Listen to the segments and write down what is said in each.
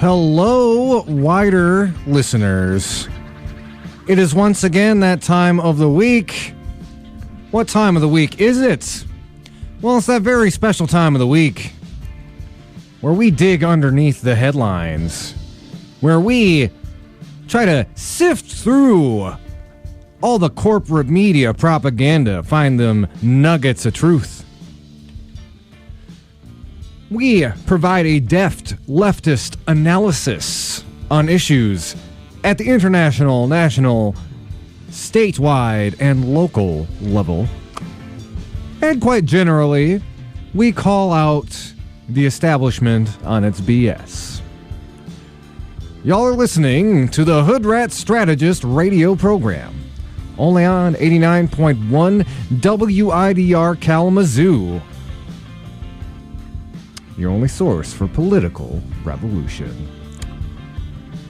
Hello, wider listeners. It is once again that time of the week. What time of the week is it? Well, it's that very special time of the week where we dig underneath the headlines, where we try to sift through all the corporate media propaganda, find them nuggets of truth. We provide a deft leftist analysis on issues at the international, national, statewide, and local level. And quite generally, we call out the establishment on its BS. Y'all are listening to the Hoodrat Strategist radio program, only on 89.1 WIDR Kalamazoo. Your only source for political revolution.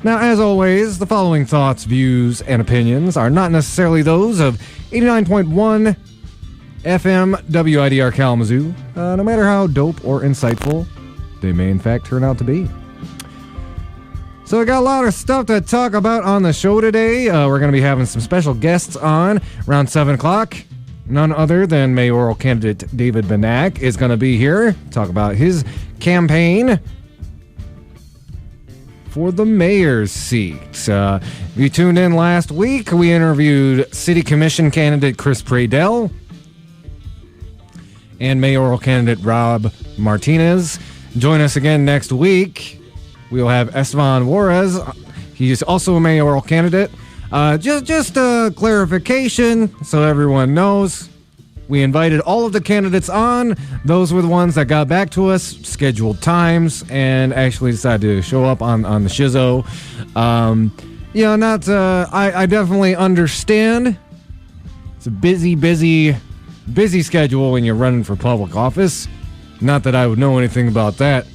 Now, as always, the following thoughts, views, and opinions are not necessarily those of 89.1 FM WIDR Kalamazoo, no matter how dope or insightful they may in fact turn out to be. So we got a lot of stuff to talk about on the show today. We're going to be having some special guests on around 7 o'clock. None other than mayoral candidate David Benac is going to be here to talk about his campaign for the mayor's seat. If you tuned in last week, we interviewed City Commission candidate Chris Pradell and mayoral candidate Rob Martinez. Join us again next week. We'll have Esteban Juarez. He's also a mayoral candidate. Just a clarification so everyone knows. We invited all of the candidates on. Those were the ones that got back to us, scheduled times, and actually decided to show up on the shizzo. I definitely understand. It's a busy schedule when you're running for public office. Not that I would know anything about that.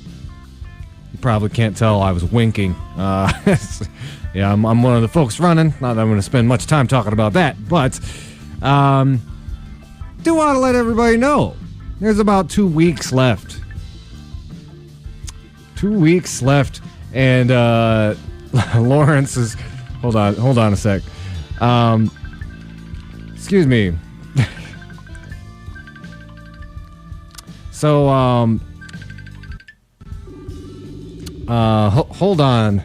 You probably can't tell I was winking. Yeah, I'm one of the folks running. Not that I'm going to spend much time talking about that, but do want to let everybody know there's about 2 weeks left. 2 weeks left, and Lawrence is. Hold on a sec. Excuse me. So hold on.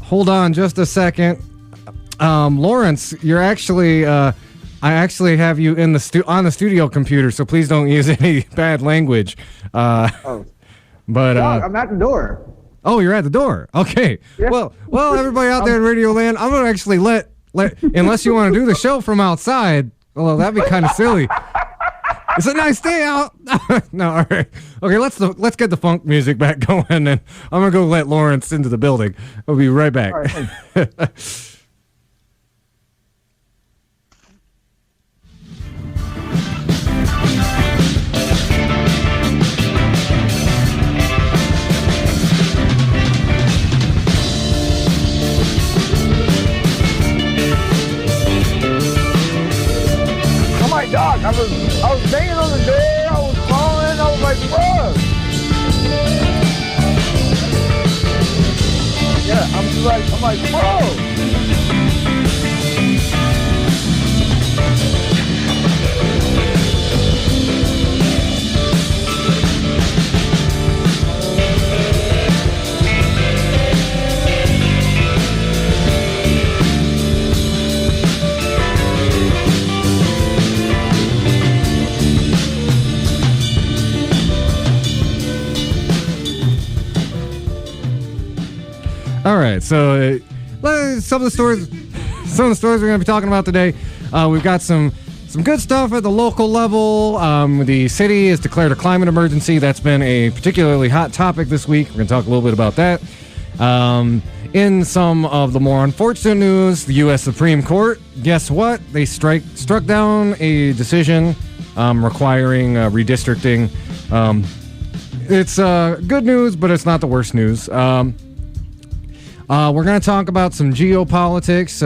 Hold on just a second. Lawrence, you're actually, I actually have you in on the studio computer, so please don't use any bad language. But I'm at the door. Oh, you're at the door. Okay. Yeah. Well, everybody out there in Radio Land, I'm gonna actually let unless you want to do the show from outside. Well, that'd be kind of silly. It's a nice day out. No, all right. Okay, let's get the funk music back going, and I'm gonna go let Lawrence into the building. I'll be right back. All right, Doc, I was banging on the door, I was calling, I was like, bro. Yeah, I'm like, bro. All right, so some of the stories we're going to be talking about today. We've got some good stuff at the local level. The city has declared a climate emergency. That's been a particularly hot topic this week. We're going to talk a little bit about that. In some of the more unfortunate news, the U.S. Supreme Court, guess what? They struck down a decision requiring redistricting. It's good news, but it's not the worst news. We're going to talk about some geopolitics.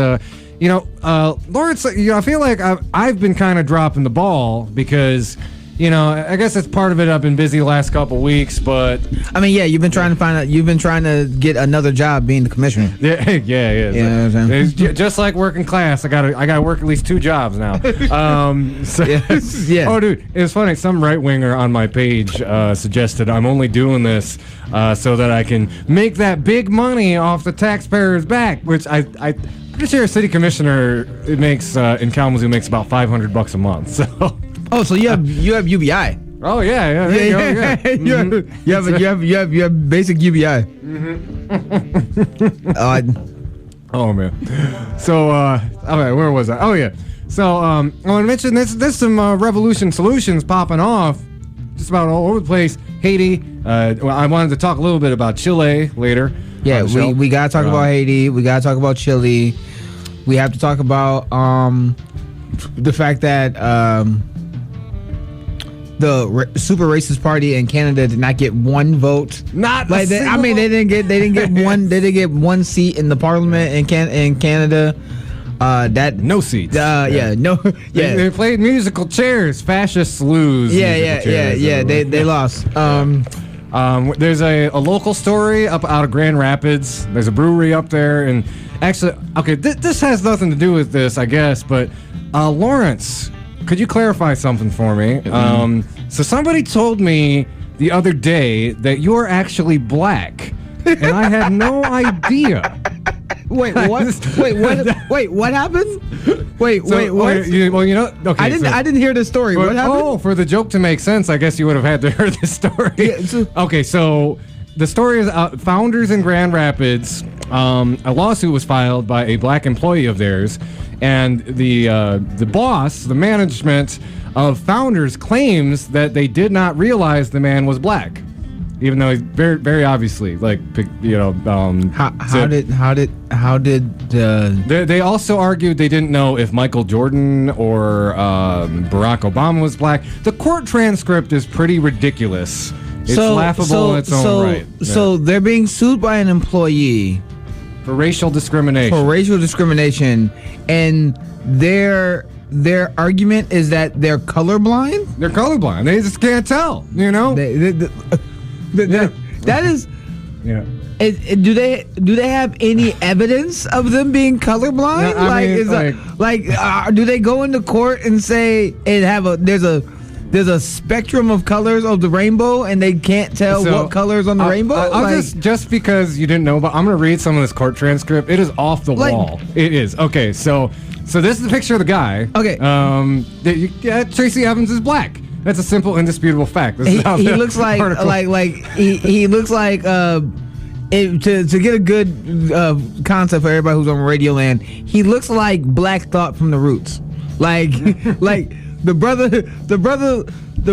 Lawrence, I feel like I've been kind of dropping the ball because, I guess it's part of it. I've been busy the last couple weeks, but I mean, yeah, you've been trying to find out. You've been trying to get another job being the commissioner. Yeah. You know what I'm saying? It's just like working class. I gotta work at least 2 jobs now. Yeah. Oh, dude, it was funny. Some right winger on my page suggested I'm only doing this so that I can make that big money off the taxpayers' back, which I'm pretty sure a city commissioner makes in Kalamazoo makes about $500 a month. So. Oh, so you have UBI. Oh yeah. There you go, yeah. You have basic UBI. Oh man. So okay, where was I? Oh yeah. So I want to mention there's some revolution solutions popping off just about all over the place. Haiti. I wanted to talk a little bit about Chile later. Yeah, we gotta talk about Haiti. We gotta talk about Chile. We have to talk about the fact that the super racist party in Canada did not get one vote. Not like they didn't get one seat in the parliament in Canada. No seats. They played musical chairs. Fascists lose. They lost. There's a local story up out of Grand Rapids. There's a brewery up there, and actually, okay, this has nothing to do with this, I guess, but Lawrence, could you clarify something for me? So somebody told me the other day that you're actually black, and I had no idea. Wait, what? Wait, what happened? Wait, what? Okay. I didn't hear the story. What happened? Oh, for the joke to make sense, I guess you would have had to hear the story. Yeah, okay, so the story is Founders in Grand Rapids. A lawsuit was filed by a black employee of theirs, and the boss, the management of Founders, claims that they did not realize the man was black, even though he's very, very obviously How did they also argued they didn't know if Michael Jordan or Barack Obama was black. The court transcript is pretty ridiculous. It's laughable in its own right. So they're being sued by an employee for racial discrimination. And their argument is that they're colorblind. They're colorblind. They just can't tell. That is. Yeah. Do they have any evidence of them being colorblind? No, do they go into court and say there's a spectrum of colors of the rainbow and they can't tell what colors on the rainbow? Just because you didn't know, but I'm gonna read some of this court transcript. It is off the wall. It is. Okay, so this is the picture of the guy. Okay. Tracy Evans is black. That's a simple, indisputable fact. He looks like he looks like to get a good concept for everybody who's on Radio Land, he looks like Black Thought from the Roots. Like the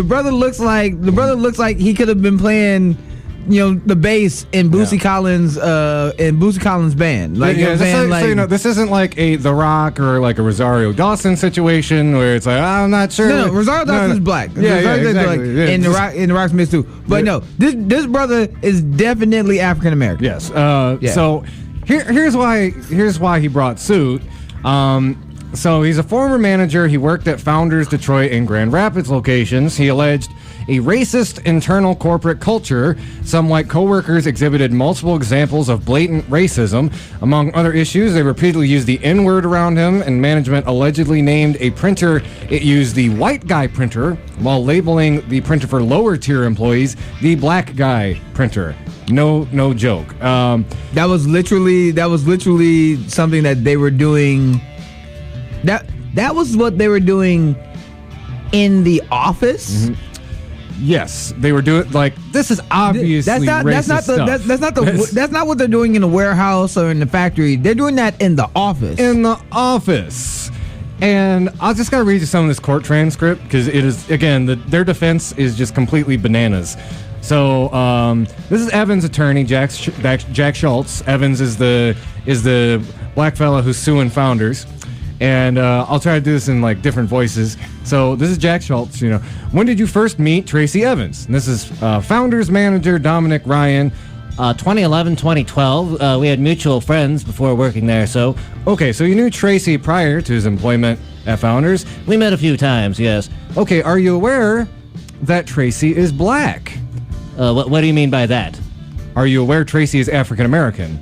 brother looks like he could have been playing the bass in Bootsy Collins' band. This isn't like The Rock or like a Rosario Dawson situation where it's like, I'm not sure. No, Rosario Dawson's black. Exactly. And the Rock's mixed too. But no, this brother is definitely African American. Yes. So here's why he brought suit. So he's a former manager. He worked at Founders Detroit and Grand Rapids locations. He alleged a racist internal corporate culture. Some white coworkers exhibited multiple examples of blatant racism. Among other issues, they repeatedly used the N-word around him, and management allegedly named a printer it used the white guy printer while labeling the printer for lower tier employees the black guy printer. No joke. That was literally something that they were doing. That was what they were doing in the office. Mm-hmm. Yes, they were doing this is obviously racist stuff. That's not what they're doing in the warehouse or in the factory. They're doing that in the office. And I just gotta read you some of this court transcript because it is their defense is just completely bananas. So this is Evans' attorney, Jack Schultz. Evans is the black fella who's suing Founders. And I'll try to do this in different voices. So this is Jack Schultz. When did you first meet Tracy Evans? And this is Founders manager Dominic Ryan. 2011, 2012. We had mutual friends before working there. So okay, so you knew Tracy prior to his employment at Founders. We met a few times. Yes. Okay, are you aware that Tracy is black? What do you mean by that? Are you aware Tracy is African American?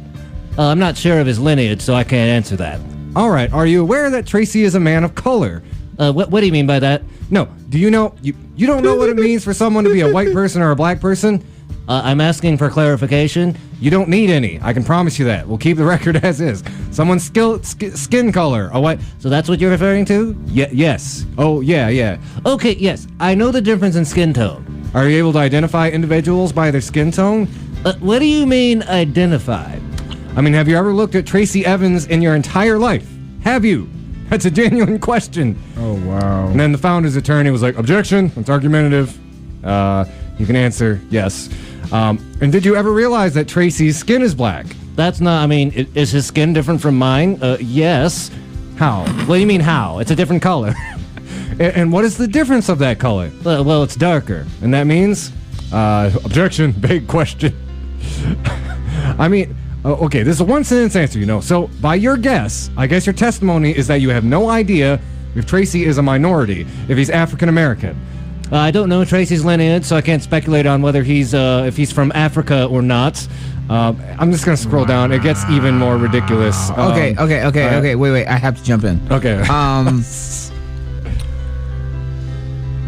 I'm not sure of his lineage, so I can't answer that. All right. Are you aware that Tracy is a man of color? What do you mean by that? No. Do you know? You don't know what it means for someone to be a white person or a black person? I'm asking for clarification. You don't need any. I can promise you that. We'll keep the record as is. Someone's skin color. A white. So that's what you're referring to? Yes. Oh, yeah. Okay, yes. I know the difference in skin tone. Are you able to identify individuals by their skin tone? What do you mean, identify? I mean, have you ever looked at Tracy Evans in your entire life? Have you? That's a genuine question. Oh, wow. And then the founder's attorney was like, objection, it's argumentative. You can answer yes. And did you ever realize that Tracy's skin is black? That's not, I mean, is his skin different from mine? Yes. How? What do you mean how? It's a different color. And what is the difference of that color? Well, it's darker. And that means? Objection, big question. I mean, okay, this is a one-sentence answer, So, by your guess, I guess your testimony is that you have no idea if Tracy is a minority, if he's African-American. I don't know Tracy's lineage, so I can't speculate on whether he's if he's from Africa or not. I'm just gonna scroll down. It gets even more ridiculous. Okay. Wait. I have to jump in. Okay.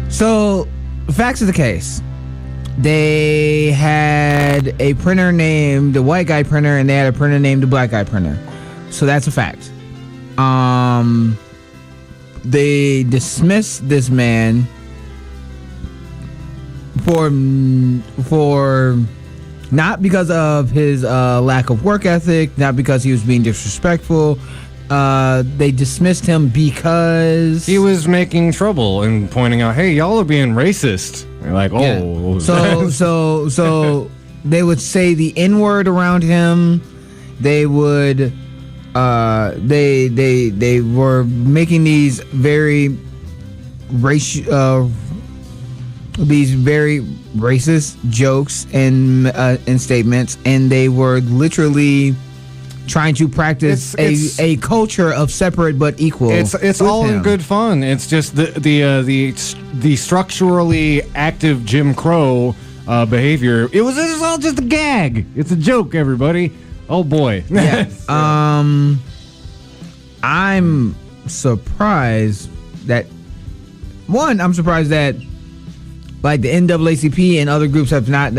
So, facts of the case. They had a printer named the white guy printer, and they had a printer named the black guy printer. So that's a fact. They dismissed this man for not because of his lack of work ethic, not because he was being disrespectful. They dismissed him because he was making trouble and pointing out, "Hey, y'all are being racist." They're like, "Oh." Yeah. So they would say the N-word around him. They would they were making these very racist jokes and statements, and they were literally trying to practice a culture of separate but equal. It's all in good fun. It's just the structurally active Jim Crow behavior. It was all just a gag. It's a joke, everybody. Oh boy. Yeah. I'm surprised that like the NAACP and other groups has not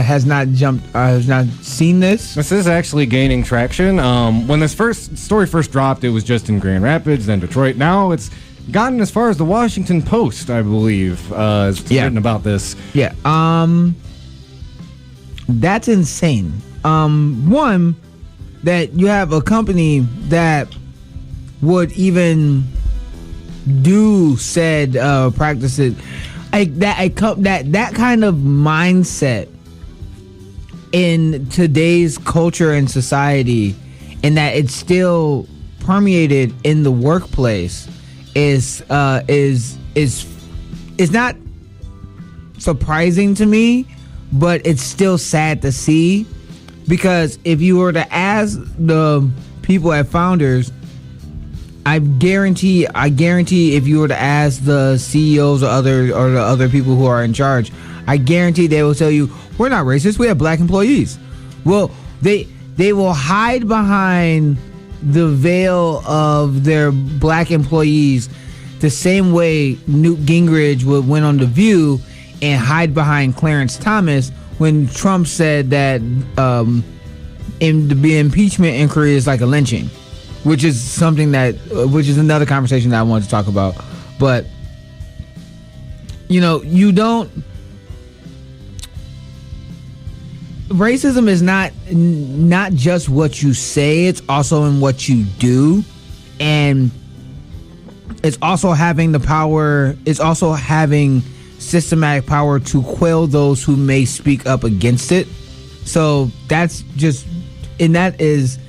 seen this. This is actually gaining traction. When this story first dropped, it was just in Grand Rapids, then Detroit. Now it's gotten as far as the Washington Post, I believe, is written about this. Yeah. That's insane. One, that you have a company that would even do said practices. That kind of mindset in today's culture and society, and that it's still permeated in the workplace, is not surprising to me, but it's still sad to see, because if you were to ask the people at Founders, I guarantee if you were to ask the CEOs or the other people who are in charge, I guarantee they will tell you, we're not racist, we have black employees. Well, they will hide behind the veil of their black employees the same way Newt Gingrich went on The View and hide behind Clarence Thomas when Trump said that the impeachment inquiry is like a lynching. Which is another conversation that I wanted to talk about. But, racism is not just what you say, it's also in what you do. And it's also having the power, it's also having systematic power to quell those who may speak up against it. So that's just, and that is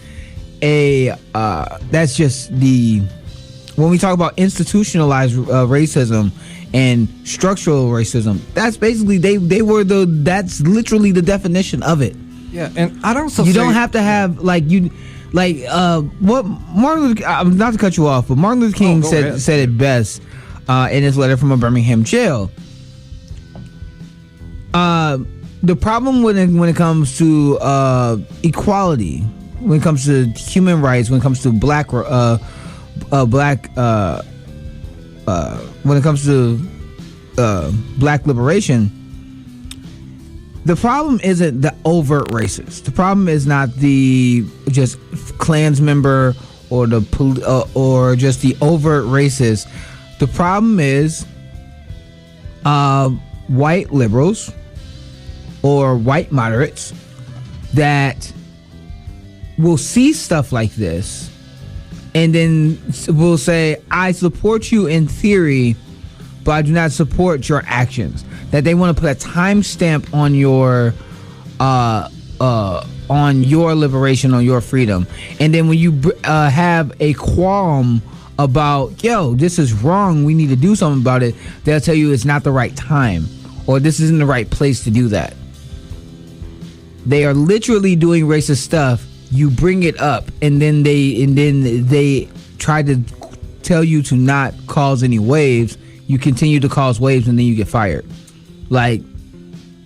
that's just when we talk about institutionalized racism and structural racism, that's basically that's literally the definition of it. Yeah, and I'd also you don't have to have what Martin Luther, not to cut you off, but Martin Luther King said it best in his letter from a Birmingham jail. The problem when it comes to equality, when it comes to human rights, when it comes to black when it comes to black liberation, the problem isn't the overt racist. The problem is not the just Klans member or or just the overt racist. The problem is white liberals or white moderates that will see stuff like this and then will say, I support you in theory, but I do not support your actions. That they want to put a timestamp on your liberation, on your freedom. And then when you have a qualm about, yo, this is wrong, we need to do something about it, they'll tell you it's not the right time, or this isn't the right place to do that. They are literally doing racist stuff. You bring it up, and then they try to tell you to not cause any waves. You continue to cause waves, and then you get fired. Like,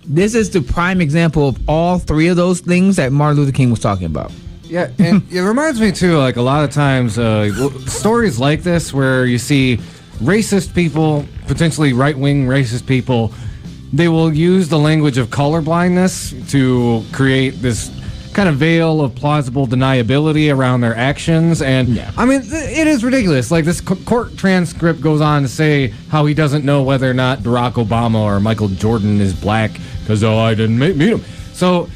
this is the prime example of all three of those things that Martin Luther King was talking about. Yeah, and it reminds me too, like a lot of times, stories like this where you see racist people, potentially right-wing racist people, they will use the language of colorblindness to create this kind of veil of plausible deniability around their actions. And yeah. I mean, it is ridiculous. Like, this court transcript goes on to say how he doesn't know whether or not Barack Obama or Michael Jordan is black because, I didn't meet him. So,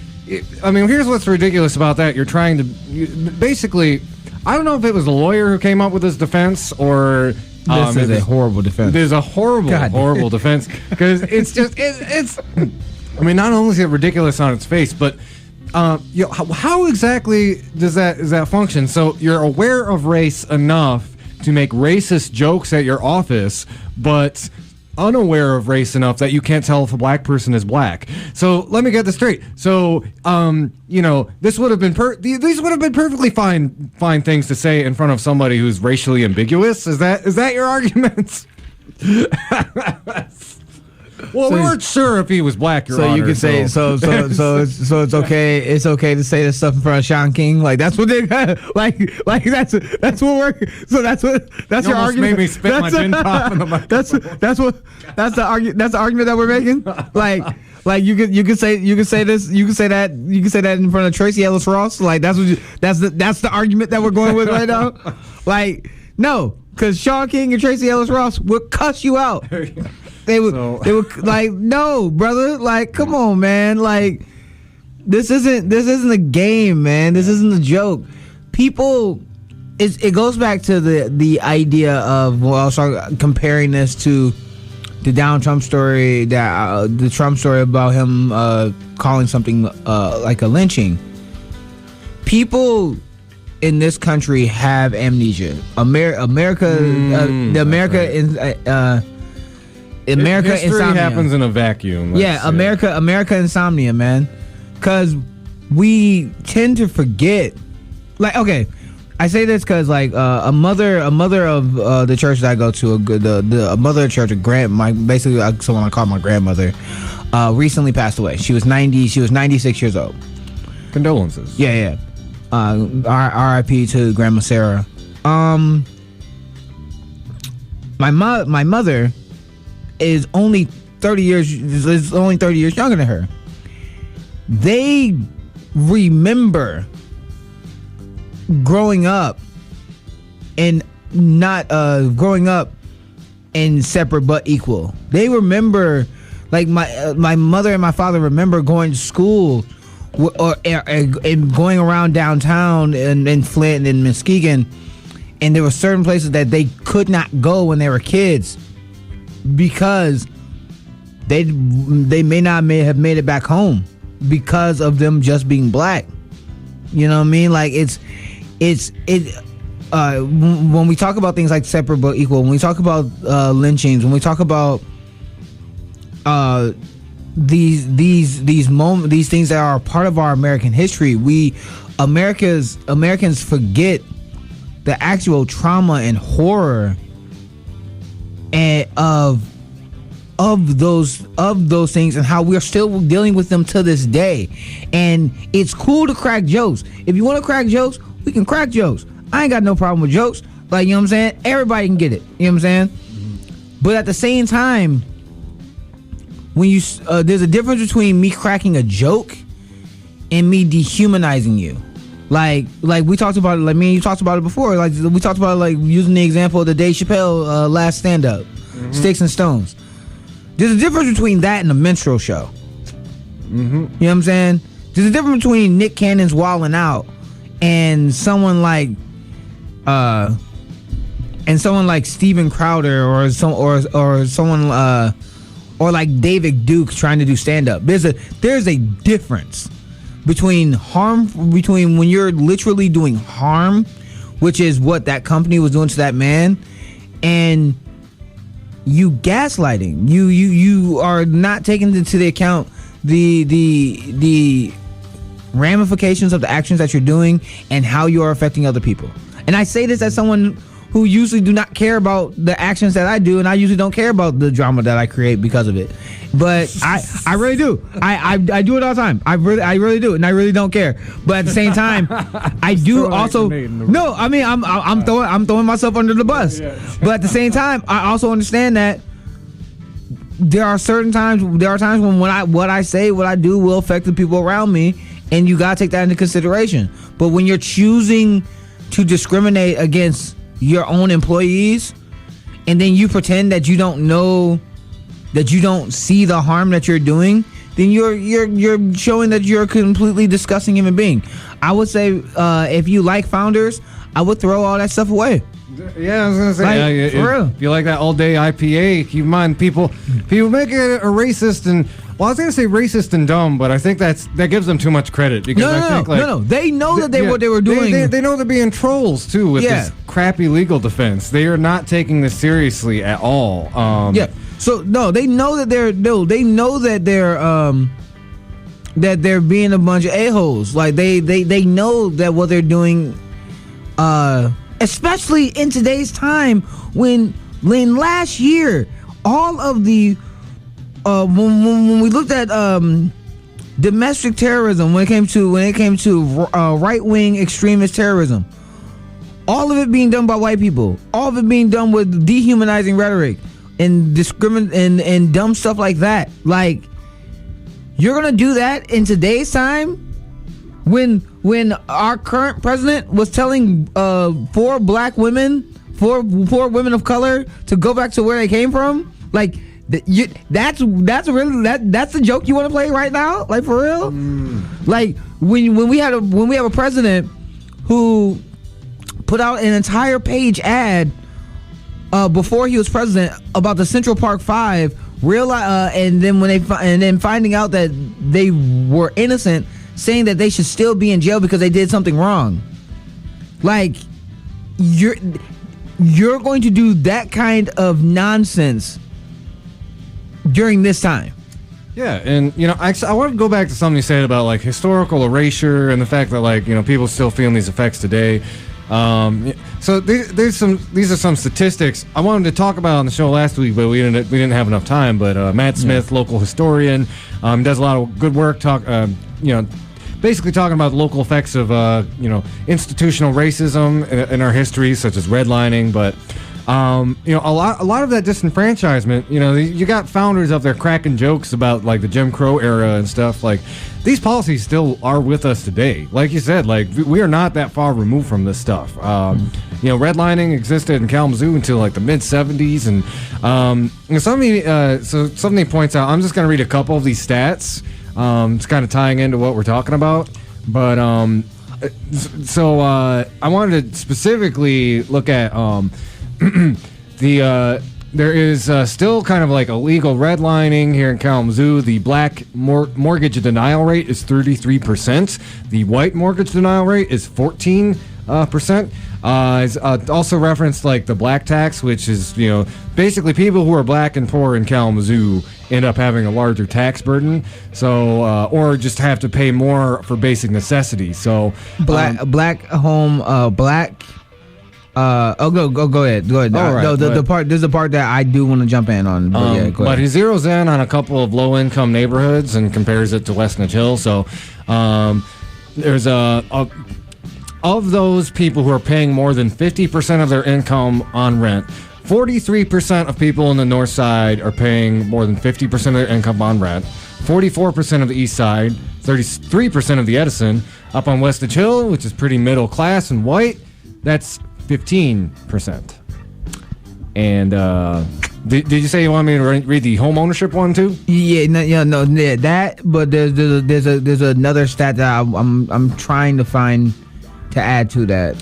I mean, here's what's ridiculous about that. You're trying to basically, I don't know if it was the lawyer who came up with this defense or this is a horrible defense. There's a horrible defense because it's just it's. I mean, not only is it ridiculous on its face, but how exactly does that function? So you're aware of race enough to make racist jokes at your office, but unaware of race enough that you can't tell if a black person is black. So let me get this straight. So this would have been these would have been perfectly fine things to say in front of somebody who's racially ambiguous. Is that your argument? Well, we weren't sure if he was black, Your Honor. So you could say so it's okay. It's okay to say this stuff in front of Sean King. Like, that's what they like that's what we're. So that's your argument. Made me spit my gin pop in the microphone. That's the argument that we're making. Like you could say this. You could say that in front of Tracy Ellis Ross. Like, that's the argument that we're going with right now. Like, no, because Sean King and Tracy Ellis Ross will cuss you out. They would like, no, brother. Like, come on, man. Like, this isn't a game, man. This isn't a joke. People, it goes back to the idea of, well, I was comparing this to the Donald Trump story, the Trump story about him calling something like a lynching. People in this country have amnesia. America History insomnia happens in a vacuum. America insomnia, man. Because we tend to forget. Like, okay, I say this because, like, a mother of the church that I go to, a mother of church, basically someone I call my grandmother, recently passed away. She was 96 years old. Condolences. Yeah. R.I.P. to Grandma Sarah. My mother is only 30 years younger than her. They remember growing up and not growing up in separate but equal. They remember, like, my mother and my father remember going to school and going around downtown in Flint and Muskegon, and there were certain places that they could not go when they were kids because they may have made it back home because of them just being black. You know what I mean? Like, when we talk about things like separate but equal, when we talk about lynchings, when we talk about these things that are part of our American history, Americans forget the actual trauma and horror and of of those things and how we're still dealing with them to this day. And it's cool to crack jokes. If you want to crack jokes, we can crack jokes. I ain't got no problem with jokes. Like, you know what I'm saying? Everybody can get it. You know what I'm saying? But at the same time, when you there's a difference between me cracking a joke and me dehumanizing you. Like we talked about it. Like me and you talked about it before. Like we talked about it, like using the example of the Dave Chappelle last stand-up, Sticks and Stones. There's a difference between that and a minstrel show. You know what I'm saying? There's a difference between Nick Cannon's Wildin' Out and someone like Steven Crowder or someone or like David Duke trying to do stand-up. There's a difference between when you're literally doing harm, which is what that company was doing to that man, and you gaslighting. You are not taking into the account the ramifications of the actions that you're doing and how you are affecting other people. And I say this as someone who usually do not care about the actions that I do, and I usually don't care about the drama that I create because of it. But I really do. I do it all the time. I really do, and I really don't care. But at the same time, I do also. No, I mean I'm throwing myself under the bus. But at the same time, I also understand that there are times when what I say, what I do will affect the people around me, and you gotta take that into consideration. But when you're choosing to discriminate against your own employees, and then you pretend that you don't know, that you don't see the harm that you're doing, then you're showing that you're a completely disgusting human being. I would say if you like Founders, I would throw all that stuff away. Yeah, I was gonna say, for real. If you like that all day IPA, keep in mind people make it a racist and. Well, I was going to say racist and dumb, but I think that gives them too much credit. Because No. They know what they were doing. They know they're being trolls, too, with this crappy legal defense. They are not taking this seriously at all. So, no, they know that they're being a bunch of a-holes. Like, they know that what they're doing, especially in today's time, when last year, all of the... when we looked at domestic terrorism, when it came to right-wing extremist terrorism, all of it being done by white people, all of it being done with dehumanizing rhetoric and and dumb stuff like that. Like, you're gonna do that in today's time when our current president was telling four women of color to go back to where they came from, like. That's the joke you want to play right now, like, for real. Like when we have a president who put out an entire page ad before he was president about the Central Park Five, and then finding out that they were innocent, saying that they should still be in jail because they did something wrong. Like, you're going to do that kind of nonsense during this time. Yeah, and I want to go back to something you said about like historical erasure and the fact that like people still feeling these effects today. So these are some statistics I wanted to talk about on the show last week, but we didn't have enough time. But Matt Smith, local historian, does a lot of good work. Basically talking about the local effects of institutional racism in our history, such as redlining, but. A lot of that disenfranchisement, you got founders up there cracking jokes about like the Jim Crow era and stuff. Like, these policies still are with us today. Like you said, like we are not that far removed from this stuff. Redlining existed in Kalamazoo until like the mid 70s, and somebody points out. I'm just going to read a couple of these stats. It's kind of tying into what we're talking about, but I wanted to specifically look at. There is still kind of like illegal redlining here in Kalamazoo. The black mortgage denial rate is 33%. The white mortgage denial rate is 14%. It's also referenced like the black tax, which is basically people who are black and poor in Kalamazoo end up having a larger tax burden. So or just have to pay more for basic necessities. So black Go ahead. All right, no, the part. There's a part that I do want to jump in on. But yeah, go ahead. But he zeroes in on a couple of low-income neighborhoods and compares it to West Nudge Hill. So, there's of those people who are paying more than 50% of their income on rent, 43% of people in the North Side are paying more than 50% of their income on rent. 44% of the East Side, 33% of the Edison. Up on West Nudge Hill, which is pretty middle class and white, that's 15%. And did you say you want me to read the home ownership one too? Yeah, that. But there's another stat that I'm trying to find to add to that.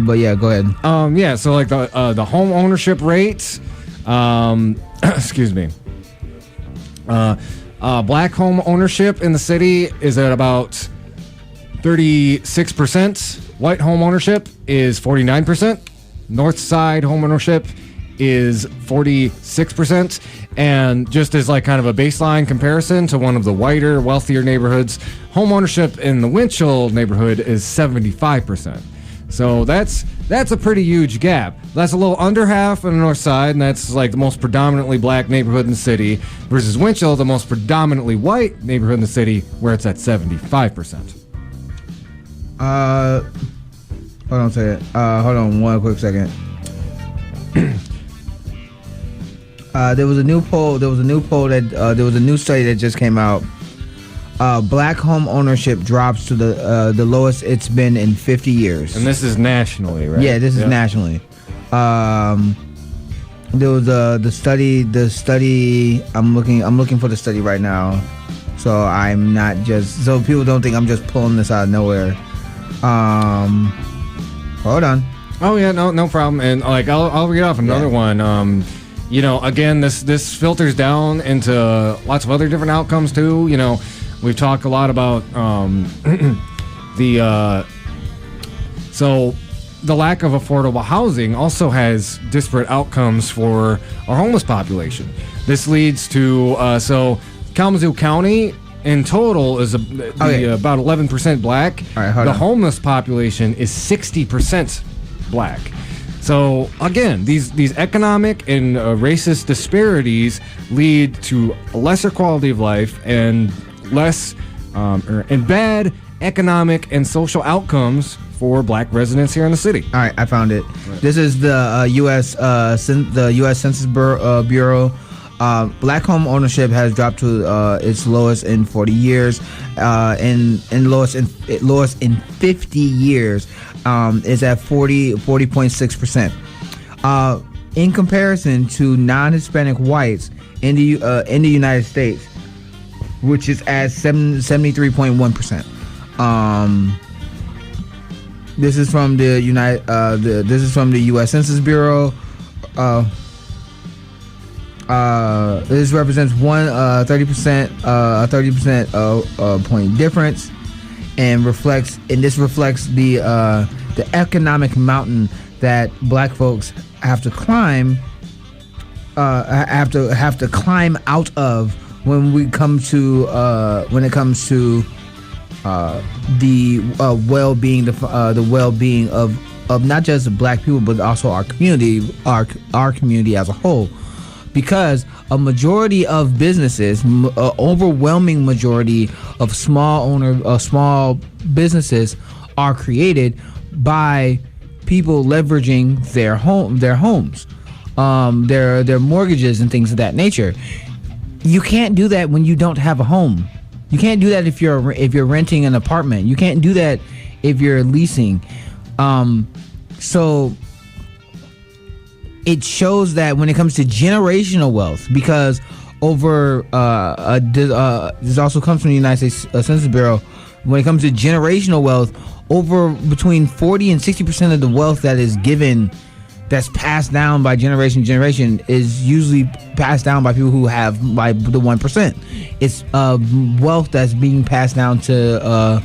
But yeah, go ahead. Yeah. So like the home ownership rates. Excuse me. Black home ownership in the city is at about 36%. White home ownership is 49%. North Side home ownership is 46%. And just as like kind of a baseline comparison to one of the whiter, wealthier neighborhoods, home ownership in the Winchell neighborhood is 75%. So that's a pretty huge gap. That's a little under half on the North Side, and that's like the most predominantly black neighborhood in the city, versus Winchell, the most predominantly white neighborhood in the city, where it's at 75%. Hold on a second. Hold on one quick second. There was a new poll. There was a new study that just came out. Black home ownership drops to the lowest it's been in 50 years. And this is nationally, right? Yeah, this is nationally. There was the study. I'm looking for the study right now, so I'm not just so people don't think I'm just pulling this out of nowhere. Hold on. Oh yeah, no problem. And like I'll read off another one. Again, this filters down into lots of other different outcomes too. We've talked a lot about the lack of affordable housing also has disparate outcomes for our homeless population. This leads to Kalamazoo County in total is about 11% black. All right, hold the on. homeless population is 60% black. So again, these economic and racist disparities lead to a lesser quality of life and less and bad economic and social outcomes for black residents here in the city. All right, I found it. Right. This is the U.S. The U.S. Census Bureau. Black home ownership has dropped to its lowest in 40 years, and lowest in 50 years. Is at 40.6%. In comparison to non-Hispanic whites in the United States, which is at 73.1%. This is from the U.S. Census Bureau. This represents 30% point difference, and reflects the economic mountain that black folks have to climb out of when it comes to the well-being of not just black people but also our community as a whole. Because a majority of businesses, overwhelming majority of small businesses are created by people leveraging their homes, their mortgages and things of that nature. You can't do that when you don't have a home. You can't do that if you're renting an apartment. You can't do that if you're leasing. So it shows that when it comes to generational wealth, because this also comes from the United States Census Bureau, when it comes to generational wealth, over between 40 and 60% of the wealth that is given, that's passed down by generation to generation, is usually passed down by people who have by the 1%. It's wealth that's being passed down to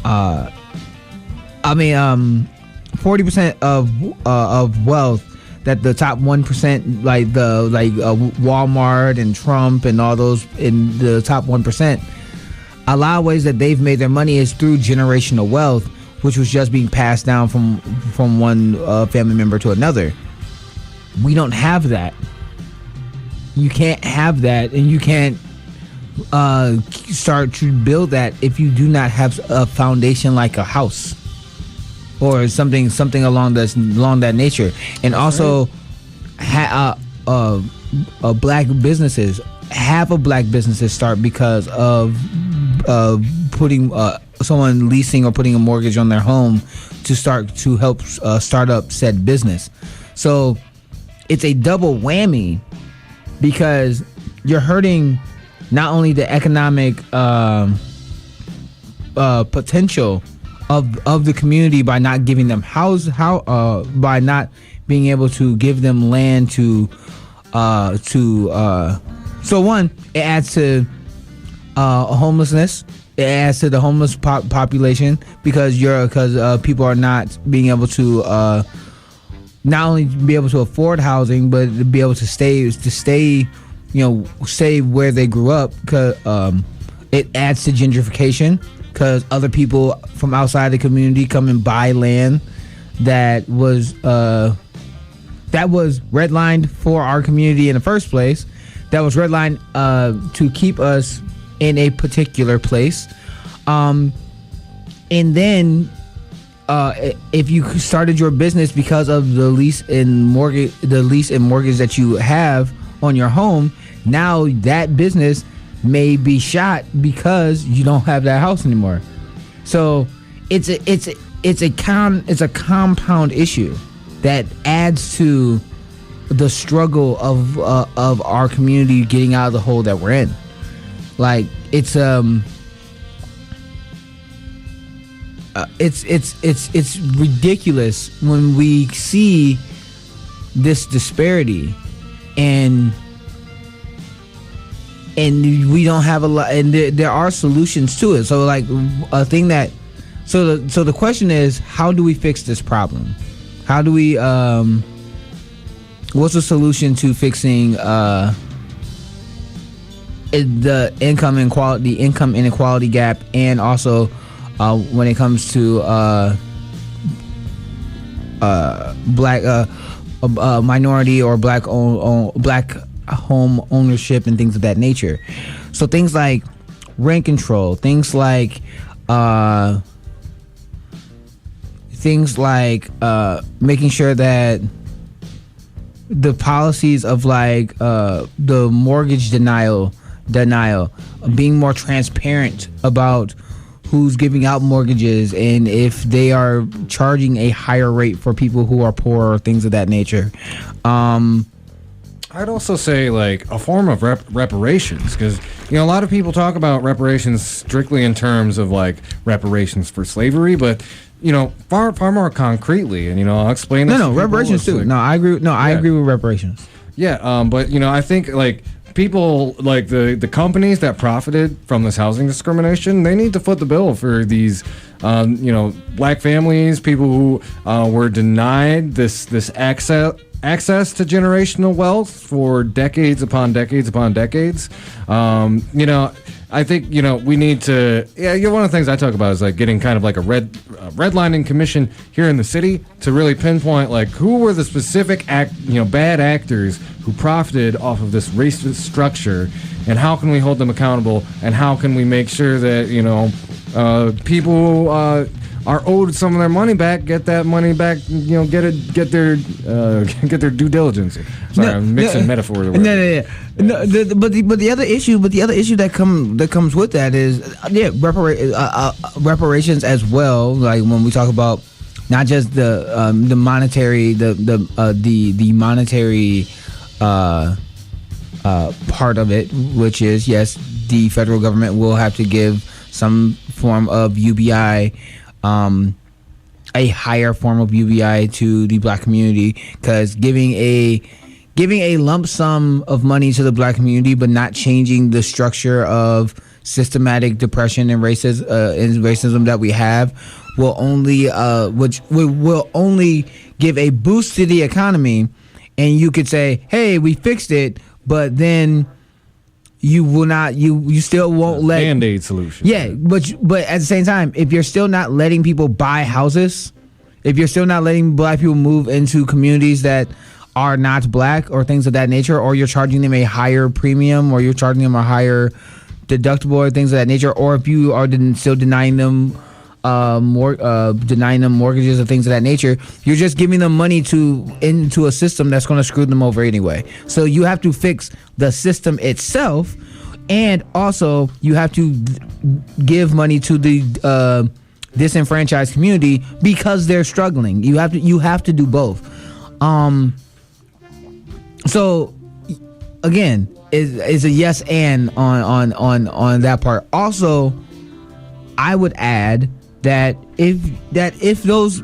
40% of wealth that the top 1%, like Walmart and Trump and all those in the top 1%, a lot of ways that they've made their money is through generational wealth, which was just being passed down from one family member to another. We don't have that. You can't have that, and you can't start to build that if you do not have a foundation like a house or something along that nature. And also, black businesses, half of black businesses start because of putting someone leasing or putting a mortgage on their home to help start up said business. So it's a double whammy, because you're hurting not only the economic potential of the community by not giving them by not being able to give them land to so one, it adds to homelessness. It adds to the homeless population because people are not being able to not only be able to afford housing, but to be able to stay where they grew up. Cause it adds to gentrification, because other people from outside the community come and buy land that was redlined for our community in the first place. That was redlined to keep us in a particular place. And then if you started your business because of the lease and mortgage that you have on your home, now that business may be shot because you don't have that house anymore. So it's a compound issue that adds to the struggle of our community getting out of the hole that we're in. Like it's ridiculous when we see this disparity, and we don't have a lot, and there are solutions to it. So like a thing that so the question is, how do we fix this problem? How do we what's the solution to fixing the income inequality gap, and also when it comes to black minority or black home ownership and things of that nature? So things like rent control, things like making sure that the policies of like the mortgage denial, being more transparent about who's giving out mortgages and if they are charging a higher rate for people who are poor or things of that nature. I'd also say like a form of reparations, because a lot of people talk about reparations strictly in terms of like reparations for slavery, but far more concretely, and I'll explain this. No, reparations too. I agree. I agree with reparations. Yeah, but I think like people like the companies that profited from this housing discrimination, they need to foot the bill for these black families, people who were denied this access to generational wealth for decades upon decades upon decades. I think we need to. One of the things I talk about is like getting kind of like a redlining commission here in the city to really pinpoint like who were the specific bad actors who profited off of this racist structure, and how can we hold them accountable, and how can we make sure that people who are owed some of their money back get that money back, get their due dileparations. Sorry, I'm mixing metaphors. But the other issue that comes with that is reparations as well. Like when we talk about not just the monetary monetary part of it, which is yes, the federal government will have to give some form of UBI. A higher form of UBI to the black community, because giving a lump sum of money to the black community but not changing the structure of systematic depression and racism that we have will only will only give a boost to the economy. And you could say, hey, we fixed it, but then you will not. You still won't let Band-Aid solution. Yeah, but at the same time, if you're still not letting people buy houses, if you're still not letting black people move into communities that are not black or things of that nature, or you're charging them a higher premium, or you're charging them a higher deductible or things of that nature, or if you are still denying them mortgages or things of that nature, you're just giving them money into a system that's going to screw them over anyway. So you have to fix the system itself, and also you have to give money to the disenfranchised community because they're struggling. You have to do both. So again, is a yes and on that part. Also, I would add that if those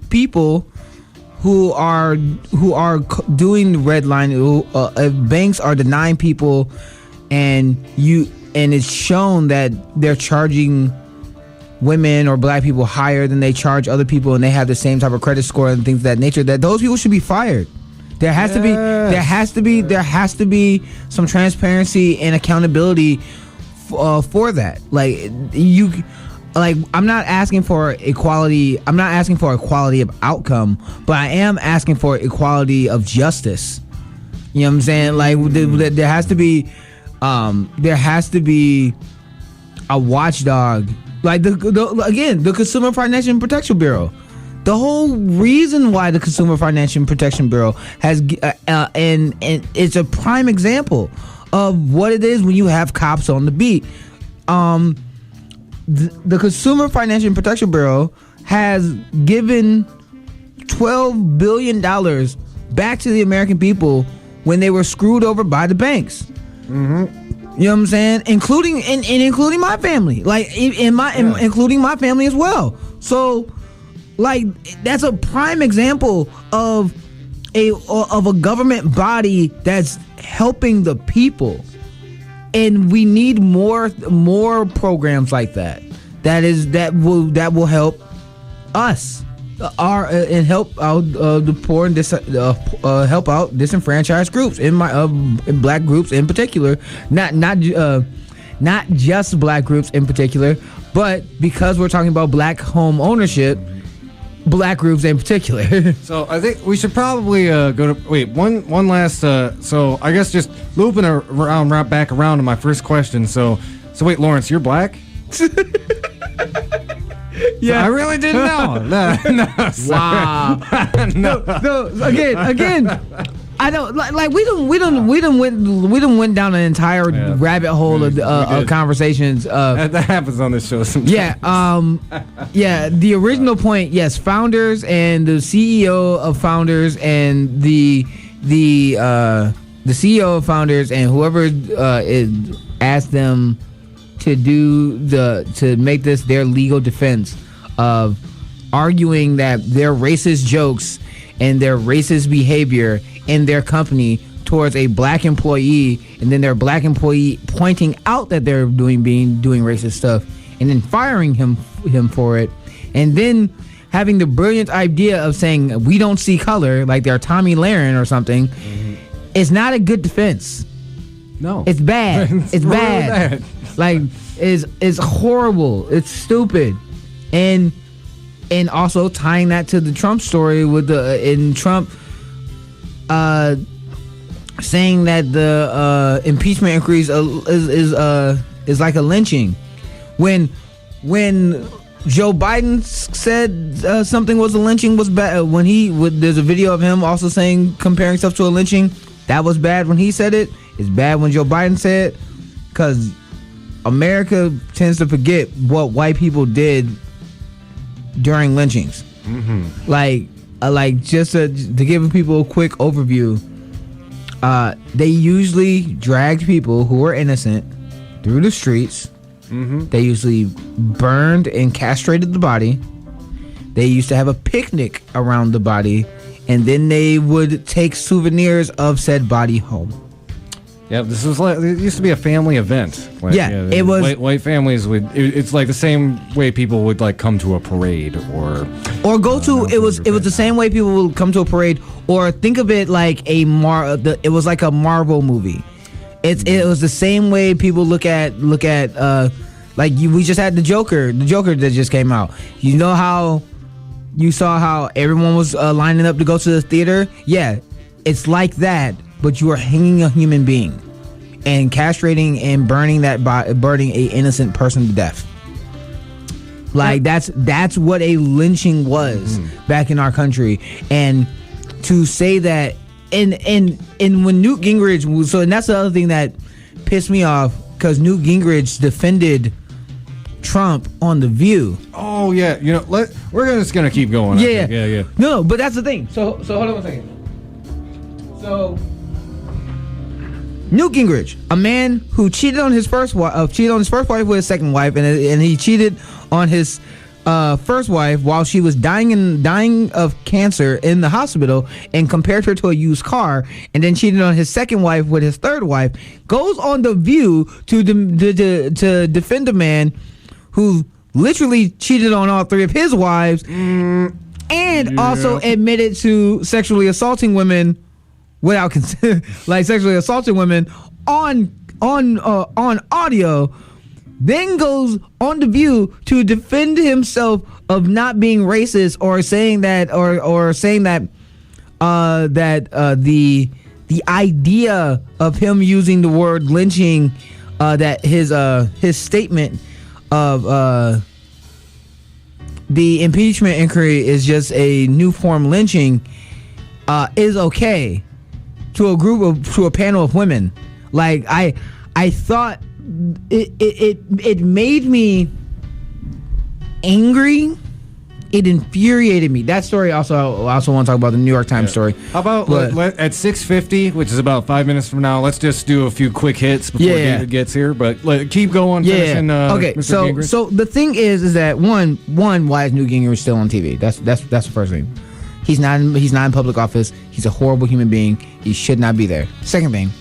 people who are doing the red line, if banks are denying people, and it's shown that they're charging women or black people higher than they charge other people, and they have the same type of credit score and things of that nature, that those people should be fired. There has to be some transparency and accountability for that. I'm not asking for equality. I'm not asking for equality of outcome, but I am asking for equality of justice. You know what I'm saying? Like there has to be a watchdog. Like the Consumer Financial Protection Bureau. The whole reason why the Consumer Financial Protection Bureau has and it's a prime example of what it is when you have cops on the beat. The Consumer Financial Protection Bureau has given $12 billion back to the American people when they were screwed over by the banks. Mm-hmm. You know what I'm saying? Including my family, including my family as well. So, like, that's a prime example of a government body that's helping the people, and we need more programs like that. That will help us, and help out the poor and help out disenfranchised groups, in black groups in particular, not just black groups in particular, but because we're talking about black home ownership, black groups in particular. So I think we should probably one last. So I guess just looping back around to my first question. So wait, Lawrence, you're black? Yeah, I really didn't know. No. Wow. No. Again. I don't like. We done went down an entire rabbit hole of conversations. That happens on this show sometimes. Yeah. The original point. Yes, Founders and the CEO of Founders and the CEO of Founders and whoever asked them to make this their legal defense of arguing that their racist jokes and their racist behavior in their company towards a black employee, and then their black employee pointing out that they're doing racist stuff, and then firing him for it, and then having the brilliant idea of saying we don't see color, like they're Tommy Lahren or something, is not a good defense. No, it's bad. It's really bad. Like it's horrible. It's stupid, and also tying that to the Trump story with Trump saying that the impeachment increase is like a lynching. When Joe Biden said something was a lynching was bad, there's a video of him also comparing stuff to a lynching. That was bad when he said it. It's bad when Joe Biden said it, because America tends to forget what white people did during lynchings. Mm-hmm. Like just to give people a quick overview, they usually dragged people who were innocent through the streets. Mm-hmm. They usually burned and castrated the body. They used to have a picnic around the body, and then they would take souvenirs of said body home. Yeah, this was it used to be a family event. It was. White families would. It's like the same way people would like come to a parade or go to. It was the same way people would come to a parade, or think of it like it was like a Marvel movie. It was the same way people look at like we just had the Joker that just came out. You know how you saw how everyone was lining up to go to the theater? Yeah, it's like that, but you are hanging a human being and castrating and burning a innocent person to death. Like that's what a lynching was back in our country. And to say that and when Newt Gingrich was, and that's the other thing that pissed me off, because Newt Gingrich defended Trump on The View. Oh yeah, we're just gonna keep going. Yeah. No, but that's the thing. So hold on one second. So Newt Gingrich, a man who cheated on his first wife, with his second wife, and he cheated on his first wife while she was dying of cancer in the hospital, and compared her to a used car, and then cheated on his second wife with his third wife, goes on The View to defend a man who literally cheated on all three of his wives, and also admitted to sexually assaulting women without consent, like sexually assaulting women on audio. Then goes on The View to defend himself of not being racist, or saying that the idea of him using the word lynching, that his statement of the impeachment inquiry is just a new form lynching, is okay to a panel of women. Like I thought. It made me angry. It infuriated me. That story I also want to talk about the New York Times story. How about at 6:50, which is about 5 minutes from now, let's just do a few quick hits before David gets here. But keep going. Finishing, okay. Mr. Gingrich. So the thing is that one, why is Newt Gingrich still on TV? That's the first thing. He's not in public office. He's a horrible human being. He should not be there. Second thing,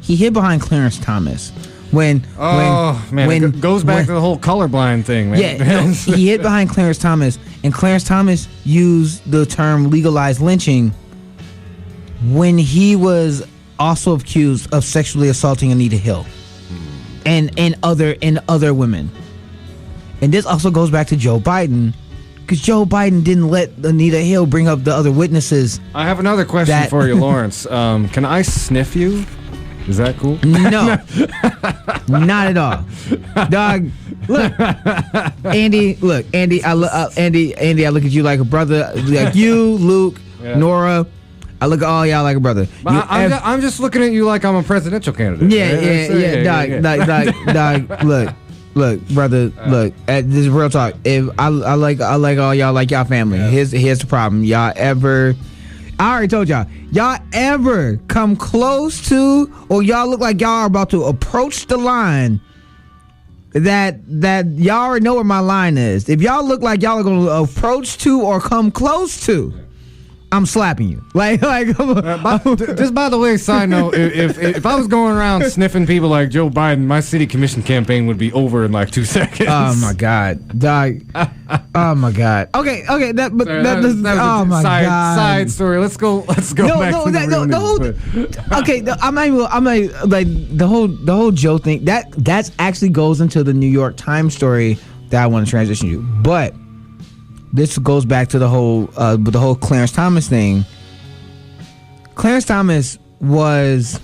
he hid behind Clarence Thomas when it goes back to the whole colorblind thing, man. Yeah, he hid behind Clarence Thomas, and Clarence Thomas used the term legalized lynching when he was also accused of sexually assaulting Anita Hill and other women. And this also goes back to Joe Biden, because Joe Biden didn't let Anita Hill bring up the other witnesses. I have another question for you, Lawrence. Can I sniff you? Is that cool? No, not at all, dog. Andy. Andy. I look at you like a brother, like you, Luke, Nora. I look at all y'all like a brother. I'm just looking at you like I'm a presidential candidate. Dog. Look, brother. Look, this is real talk. If I like all y'all like y'all family. Here's the problem. I already told y'all ever come close to, or y'all look like y'all are about to approach the line that y'all already know where my line is. If y'all look like y'all are going to approach to or come close to, I'm slapping you. Just by the way, side note, if I was going around sniffing people like Joe Biden, my city commission campaign would be over in like 2 seconds. Oh my God, dog. Oh my God. Okay. That was God. Side story. Let's go back to the whole. Okay, I'm not like the whole Joe thing. That's actually goes into the New York Times story that I want to transition to, but. This goes back to the whole Clarence Thomas thing. Clarence Thomas was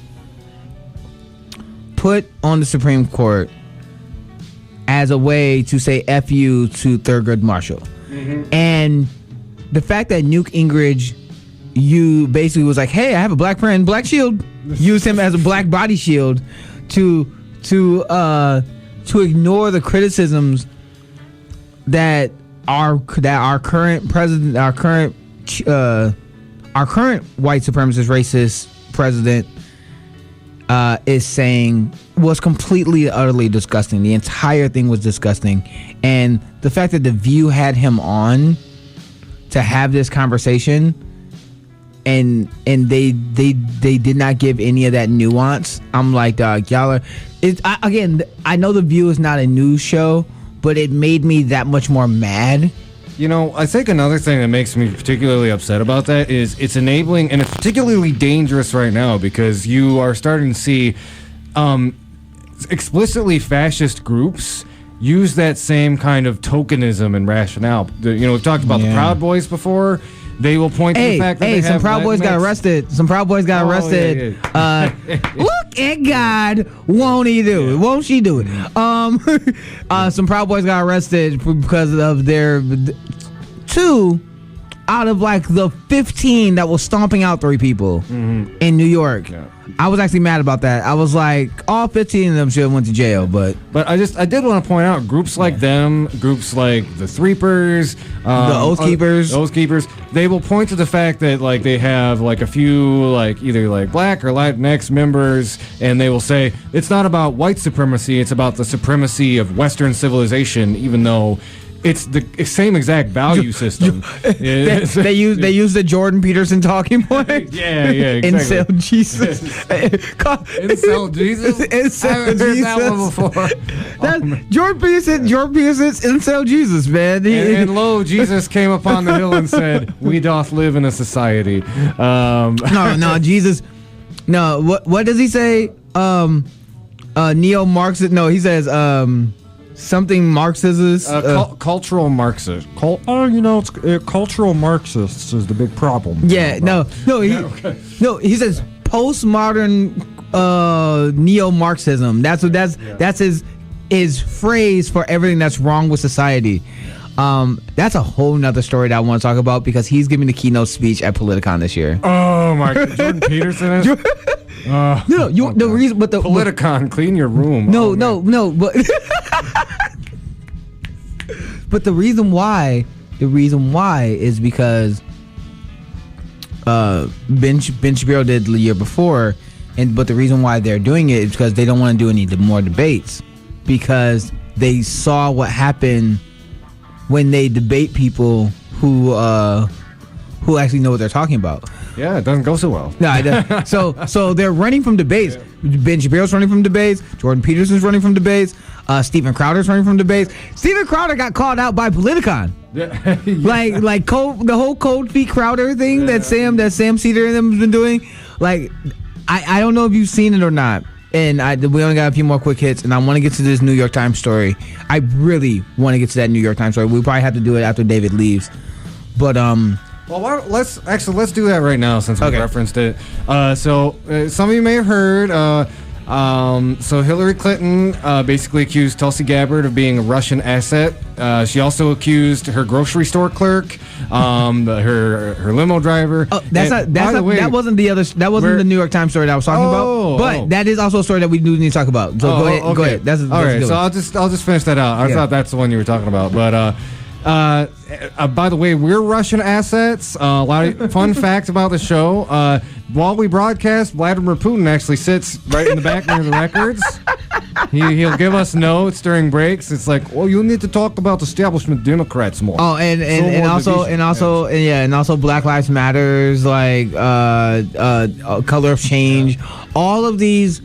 put on the Supreme Court as a way to say F you to Thurgood Marshall. Mm-hmm. And the fact that Newt Gingrich, you basically was like, hey, I have a black friend, Black Shield, used him as a black body shield to ignore the criticisms that our current president, our current white supremacist racist president is saying was completely utterly disgusting. The entire thing was disgusting, and the fact that The View had him on to have this conversation, and they did not give any of that nuance. I'm like, dog, y'all are. I know The View is not a news show, but it made me that much more mad I think another thing that makes me particularly upset about that is it's enabling, and it's particularly dangerous right now because you are starting to see explicitly fascist groups use that same kind of tokenism and rationale. We've talked about the Proud Boys before. They will point to the fact that some Proud Boys got arrested. Some Proud Boys got arrested. Look at God, won't he do it? Won't she do it? Some Proud Boys got arrested because of their 2 out of like the 15 that was stomping out 3 people in New York. Yeah. I was actually mad about that. I was like, all 15 of them should have went to jail, but I did want to point out groups like them, groups like the Threepers, the Oath Keepers, they will point to the fact that like they have like a few like either like Black or Latinx members, and they will say it's not about white supremacy, it's about the supremacy of Western civilization, even though it's the same exact value system. They use the Jordan Peterson talking point. Yeah, exactly. Incel Jesus. Incel Jesus? Incel I haven't heard that one before. Jordan Peterson's Incel Jesus, man. And lo, Jesus came upon the hill and said, "We doth live in a society." No, Jesus. No, what does he say? Neo-Marxist. No, he says something Marxist. Cultural Marxist. Cultural Marxists is the big problem. Yeah, no. He says postmodern neo-Marxism. That's his phrase for everything that's wrong with society. That's a whole nother story that I want to talk about because he's giving the keynote speech at Politicon this year. Oh my God, Jordan Peterson is. The reason, but the Politicon, clean your room. But the reason why is because Ben Shapiro did the year before, but the reason why they're doing it is because they don't want to do any more debates because they saw what happened when they debate people who actually know what they're talking about. Yeah, it doesn't go so well. No, so they're running from debates. Yeah. Ben Shapiro's running from debates. Jordan Peterson's running from debates. Steven Crowder's running from debates. Steven Crowder got called out by Politicon. Yeah. like the whole Cold Feet Crowder thing that Sam Cedar and them has been doing. Like, I don't know if you've seen it or not. And we only got a few more quick hits, and I want to get to this New York Times story. I really want to get to that New York Times story. We probably have to do it after David leaves. But well, let's do that right now since we referenced it. So some of you may have heard. So Hillary Clinton basically accused Tulsi Gabbard of being a Russian asset. She also accused her grocery store clerk, her limo driver. Oh, that wasn't the New York Times story that I was talking about. But that is also a story that we do need to talk about. So go ahead. Go ahead. That's all right. So I'll just finish that out. I thought that's the one you were talking about, but. By the way, we're Russian assets. A lot of fun facts about the show. While we broadcast, Vladimir Putin actually sits right in the back near the records. He'll give us notes during breaks. It's like, well, you need to talk about establishment Democrats more. Oh, and also Black Lives Matters, like Color of Change, all of these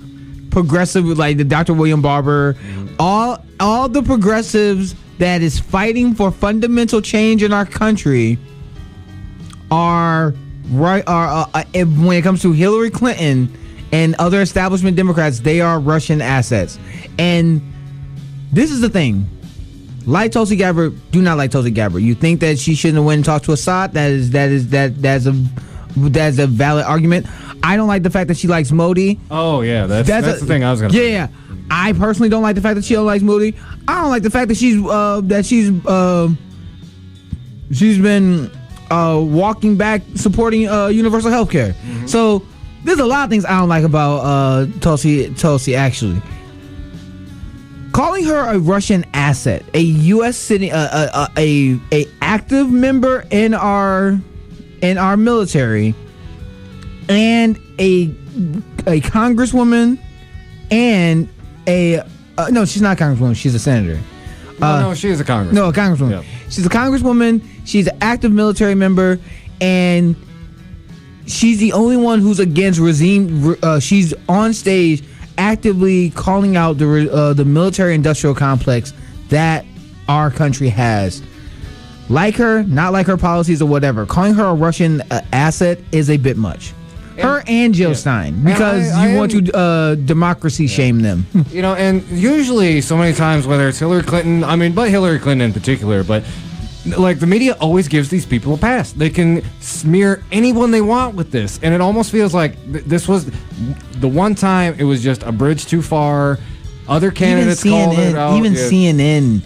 progressive, like the Dr. William Barber, all the progressives that is fighting for fundamental change in our country are when it comes to Hillary Clinton and other establishment Democrats, they are Russian assets. And this is the thing. Like Tulsi Gabbard, do not like Tulsi Gabbard. You think that she shouldn't have went and talked to Assad? That's a valid argument. I don't like the fact that she likes Modi. Oh yeah, that's the thing I was gonna say. Yeah. I personally don't like the fact that she don't like Modi. I don't like the fact that she's been walking back supporting universal health care. Mm-hmm. So there's a lot of things I don't like about Tulsi actually. Calling her a Russian asset, a U.S. citizen, a active member in our military, and a congresswoman, and no, she's not a congresswoman. She's a senator. No, she is a congresswoman. No, a congresswoman. Yep. She's a congresswoman. She's an active military member, and she's the only one who's against regime. She's on stage actively calling out the military-industrial complex that our country has. Like her, not like her policies or whatever. Calling her a Russian asset is a bit much. Her and Jill Stein, because you want to democracy shame them. You know, and usually so many times, whether it's Hillary Clinton, but Hillary Clinton in particular, but like the media always gives these people a pass. They can smear anyone they want with this, and it almost feels like this was the one time it was just a bridge too far. Other candidates called it out. Even CNN,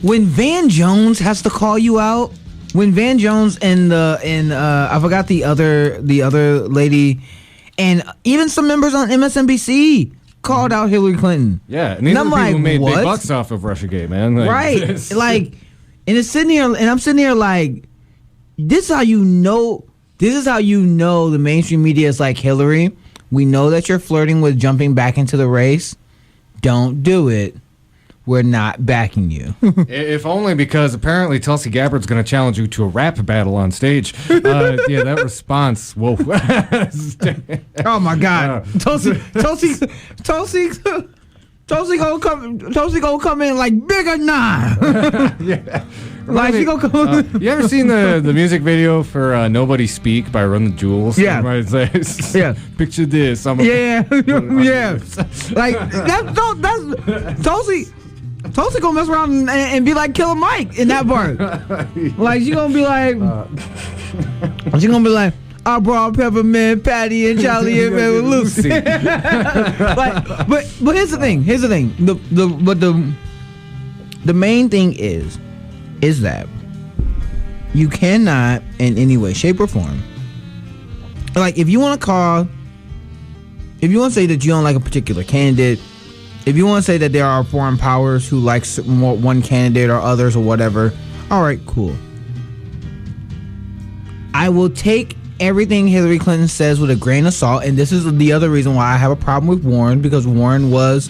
when Van Jones has to call you out. When Van Jones and I forgot the other lady, and even some members on MSNBC called out Hillary Clinton. Yeah, and these are the people who made big bucks off of Russiagate, man. Like, right? Like, and I'm sitting here like, this is how you know the mainstream media is like, Hillary, we know that you're flirting with jumping back into the race. Don't do it. We're not backing you. If only because apparently Tulsi Gabbard's going to challenge you to a rap battle on stage. Yeah, that response. Whoa. Oh my God. Tulsi gonna come in like bigger nah. Yeah. Like she gonna come. You ever seen the music video for Nobody Speak by Run the Jewels? Yeah. Right, says, yeah. Picture this. Yeah. Like that's Tulsi. Tulsi gonna mess around and be like Killer Mike in that part. Like she gonna be like, I brought Peppermint, Patty, and Charlie and Lucy. Like, but here's the thing. The main thing is that you cannot in any way, shape, or form. Like if you want to say that you don't like a particular candidate. If you want to say that there are foreign powers who like one candidate or others or whatever, all right, cool. I will take everything Hillary Clinton says with a grain of salt, and this is the other reason why I have a problem with Warren, because Warren was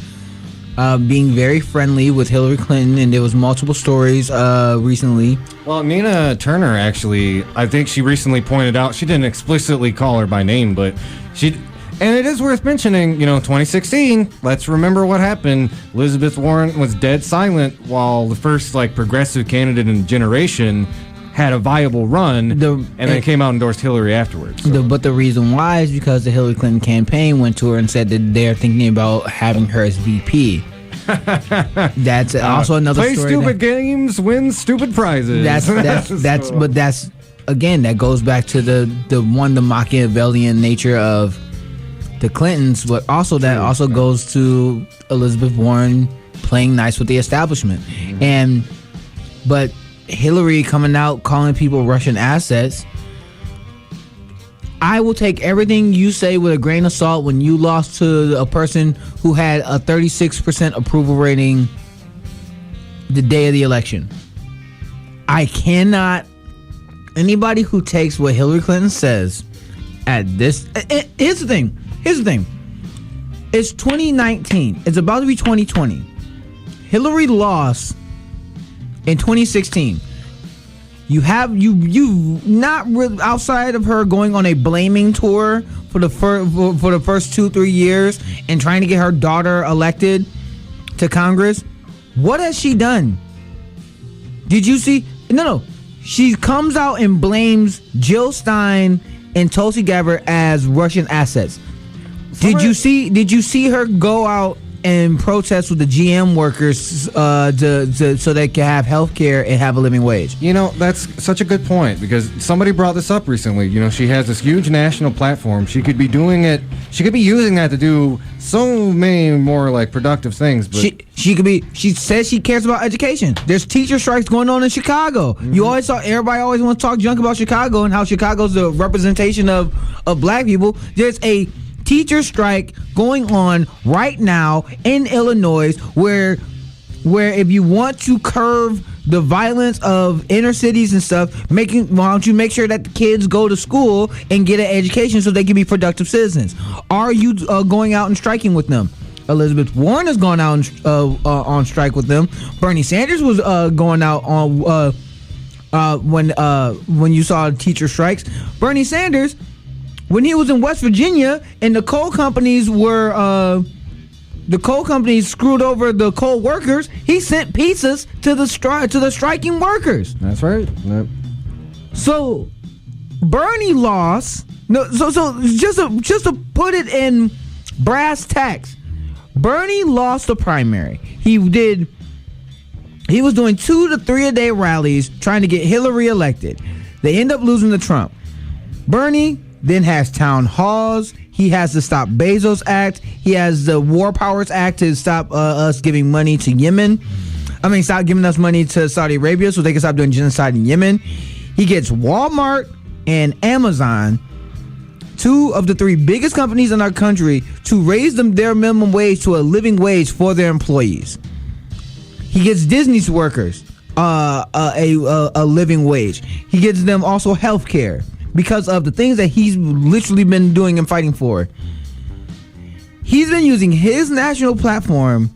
being very friendly with Hillary Clinton, and there was multiple stories recently. Well, Nina Turner actually, I think she recently pointed out, she didn't explicitly call her by name, but she... And it is worth mentioning, 2016, let's remember what happened. Elizabeth Warren was dead silent while the first, progressive candidate in a generation had a viable run, and then came out and endorsed Hillary afterwards. So. But the reason why is because the Hillary Clinton campaign went to her and said that they're thinking about having her as VP. That's also another play story. Play stupid games, win stupupid prizes. But that's, again, that goes back to the Machiavellian nature of the Clintons, but also that also goes to Elizabeth Warren playing nice with the establishment. But Hillary coming out calling people Russian assets, I will take everything you say with a grain of salt when you lost to a person who had a 36% approval rating the day of the election. I cannot, anybody who takes what Hillary Clinton says at this, here's the thing. It's 2019. It's about to be 2020. Hillary lost in 2016. You not really, outside of her going on a blaming tour for the first 2-3 years and trying to get her daughter elected to Congress. What has she done? Did you see? No. She comes out and blames Jill Stein and Tulsi Gabbard as Russian assets. Did you see her go out and protest with the GM workers so they can have health care and have a living wage? That's such a good point, because somebody brought this up recently. She has this huge national platform. She could be doing it. She could be using that to do so many more productive things. But she says she cares about education. There's teacher strikes going on in Chicago. Mm-hmm. Everybody always wants to talk junk about Chicago and how Chicago's the representation of black people. There's a teacher strike going on right now in Illinois where if you want to curb the violence of inner cities and stuff, why don't you make sure that the kids go to school and get an education so they can be productive citizens? Are you going out and striking with them? Elizabeth Warren has gone out on strike with them. Bernie Sanders was going out on when you saw teacher strikes. Bernie Sanders, when he was in West Virginia and the coal companies were the coal companies screwed over the coal workers, he sent pizzas to the striking workers. That's right. Yep. So Bernie lost. No, so just to put it in brass tacks, Bernie lost the primary. He was doing 2 to 3 a day rallies trying to get Hillary elected. They end up losing to Trump. Bernie then has town halls. He has the Stop Bezos Act. He has the War Powers Act to stop us giving money to Yemen. Stop giving us money to Saudi Arabia so they can stop doing genocide in Yemen. He gets Walmart and Amazon, 2 of the 3 biggest companies in our country, to raise their minimum wage to a living wage for their employees. He gets Disney's workers a living wage. He gets them also health care because of the things that he's literally been doing and fighting for. He's been using his national platform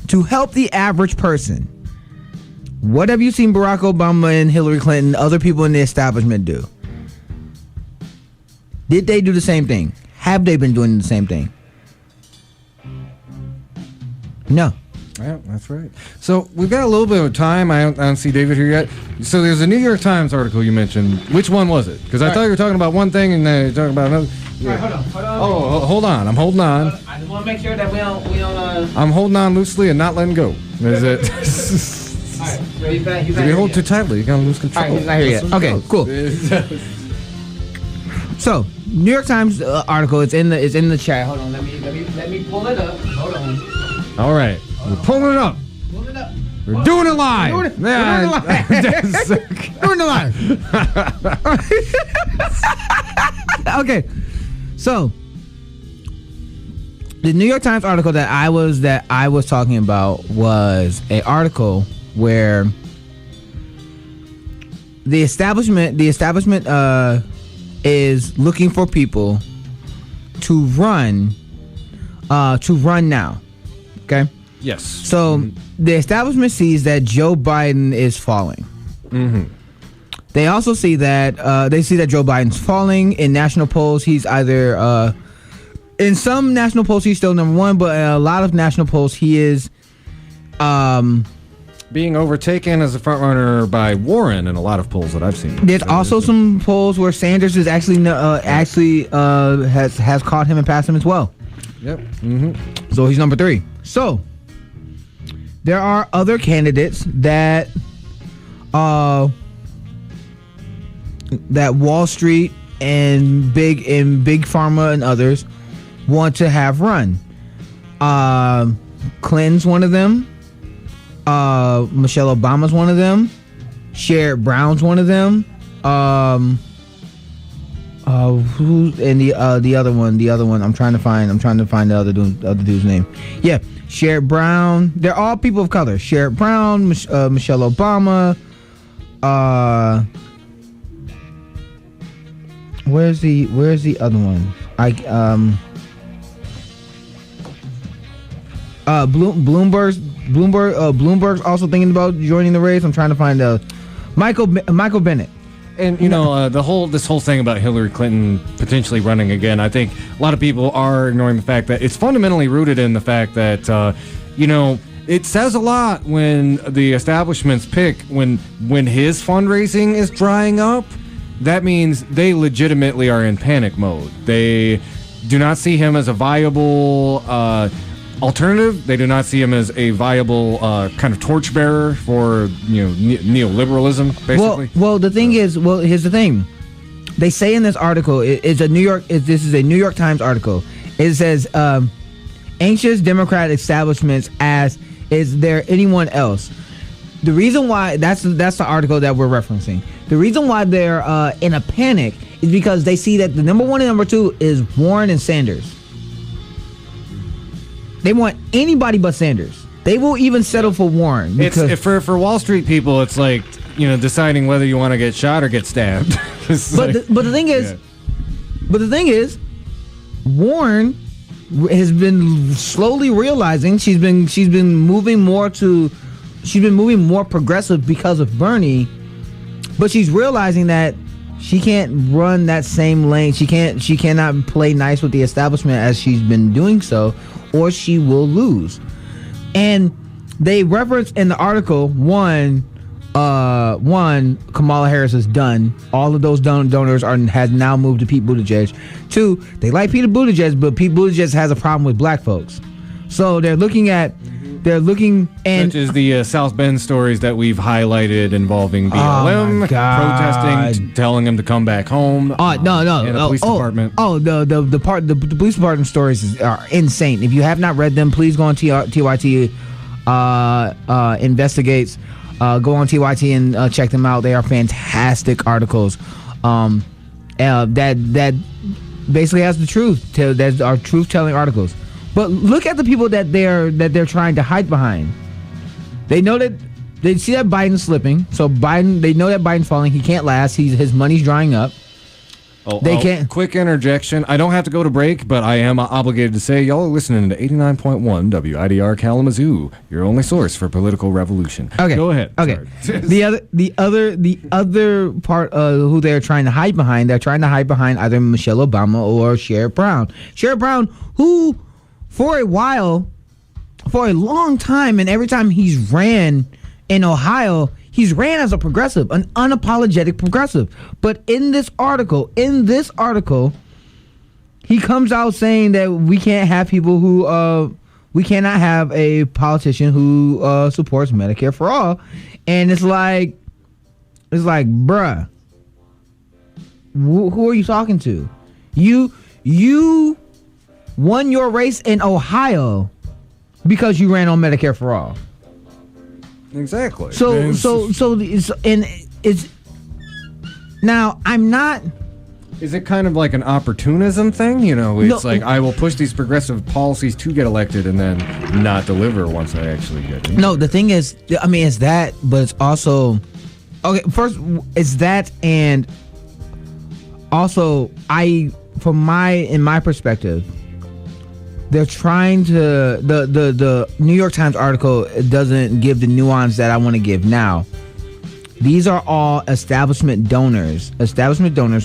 to help the average person. What have you seen Barack Obama and Hillary Clinton, other people in the establishment do? Did they do the same thing? Have they been doing the same thing? No. Yeah, that's right. So we've got a little bit of time. I don't see David here yet. So there's a New York Times article you mentioned. Which one was it? Because I thought you were talking about one thing and then you're talking about another. Yeah. All right, hold on. Oh, hold on. I'm holding on. I just want to make sure that we don't. I'm holding on loosely and not letting go. Is it? All right, so he's not If you hold too tightly, you're gonna lose control. All right, he's not here yet. Okay, cool. So, New York Times article. It's in the chat. Hold on. Let me pull it up. Hold on. All right, we're pulling it up. Pull it up. We're doing it live. We're doing it live. Okay, so the New York Times article that I was talking about was an article where the establishment is looking for people to run now. Okay. Yes. So the establishment sees that Joe Biden is falling. Mm-hmm. They also see that Joe Biden's falling in national polls. He's either in some national polls he's still number 1, but in a lot of national polls he is being overtaken as a front runner by Warren in a lot of polls that I've seen. There's also some polls where Sanders is actually has caught him and passed him as well. Yep. Mm-hmm. So he's number 3. So there are other candidates that Wall Street and big pharma and others want to have run. Clinton's one of them. Michelle Obama's one of them. Sherrod Brown's one of them. Who's and the other one? I'm trying to find the other dude's name. Yeah, Sherrod Brown. They're all people of color. Sherrod Brown, Michelle Obama. Where's the other one? Bloomberg's also thinking about joining the race. I'm trying to find Michael Bennett. And this whole thing about Hillary Clinton potentially running again, I think a lot of people are ignoring the fact that it's fundamentally rooted in the fact that it says a lot when the establishment's pick when his fundraising is drying up. That means they legitimately are in panic mode. They do not see him as a viable alternative. They do not see him as a viable kind of torchbearer for neoliberalism, basically. Well, the thing is, here's the thing. They say in this article, this is a New York Times article. It says, anxious Democrat establishments ask, is there anyone else? The reason why, that's the article that we're referencing. The reason why they're in a panic is because they see that the number 1 and number 2 is Warren and Sanders. They want anybody but Sanders. They will even settle for Warren. It's for Wall Street people. It's like deciding whether you want to get shot or get stabbed. The thing is, Warren has been slowly realizing she's been moving more progressive because of Bernie, but she's realizing that She can't run that same lane. She cannot play nice with the establishment as she's been doing so, or she will lose. And they reference in the article, one, Kamala Harris is done. All of those donors has now moved to Pete Buttigieg. 2, they like Pete Buttigieg, but Pete Buttigieg has a problem with black folks. So they're looking and such as the South Bend stories that we've highlighted involving BLM protesting, telling him to come back home. No. In the police department. The police department stories are insane. If you have not read them, please go on TYT investigates. Go on TYT and check them out. They are fantastic articles. That basically has the truth. That are truth telling articles. But look at the people that they're trying to hide behind. They know that they see that Biden's slipping. So they know that Biden's falling. He can't last. His money's drying up. Can't. Quick interjection. I don't have to go to break, but I am obligated to say y'all are listening to 89.1 WIDR Kalamazoo, your only source for political revolution. Okay, go ahead. Okay. the other part of who they're trying to hide behind, they're trying to hide behind either Michelle Obama or Sherrod Brown. Sherrod Brown, who for a long time, and every time he's ran in Ohio, he's ran as a progressive, an unapologetic progressive. But in this article, he comes out saying that we can't have people who, we cannot have a politician who supports Medicare for all. And it's like, bruh, who are you talking to? You won your race in Ohio because you ran on Medicare for all. Exactly. So it's now I'm not. Is it kind of like an opportunism thing? You know, it's like I will push these progressive policies to get elected and then not deliver once I actually get in. No, the thing is, I mean, it's that, but it's also okay. First, it's that, and also in my perspective, they're trying to the New York Times article doesn't give the nuance that I want to give now. These are all establishment donors,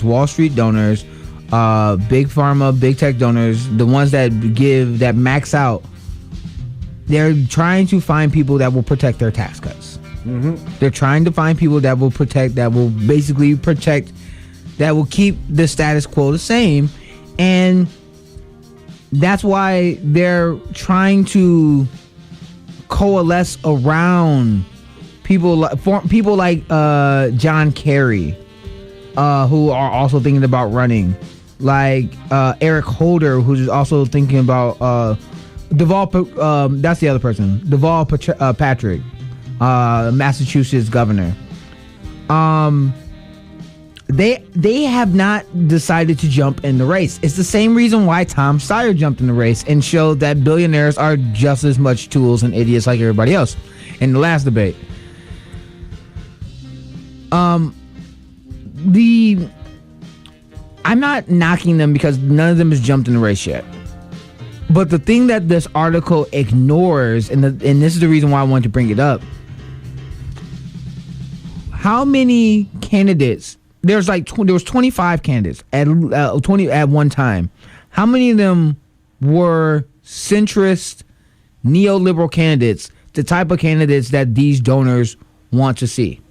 Wall Street donors, big pharma, big tech donors, the ones that max out. They're trying to find people that will protect their tax cuts. Mm-hmm. They're trying to find people that will keep the status quo the same, and that's why they're trying to coalesce around people like John Kerry, who are also thinking about running, like Eric Holder, who's also thinking about Deval. That's the other person, Deval Patrick, Massachusetts governor. They have not decided to jump in the race. It's the same reason why Tom Steyer jumped in the race and showed that billionaires are just as much tools and idiots like everybody else in the last debate. I'm not knocking them because none of them has jumped in the race yet. But the thing that this article ignores, and this is the reason why I wanted to bring it up, how many candidates? There was 25 candidates at one time. How many of them were centrist, neoliberal candidates, the type of candidates that these donors want to see?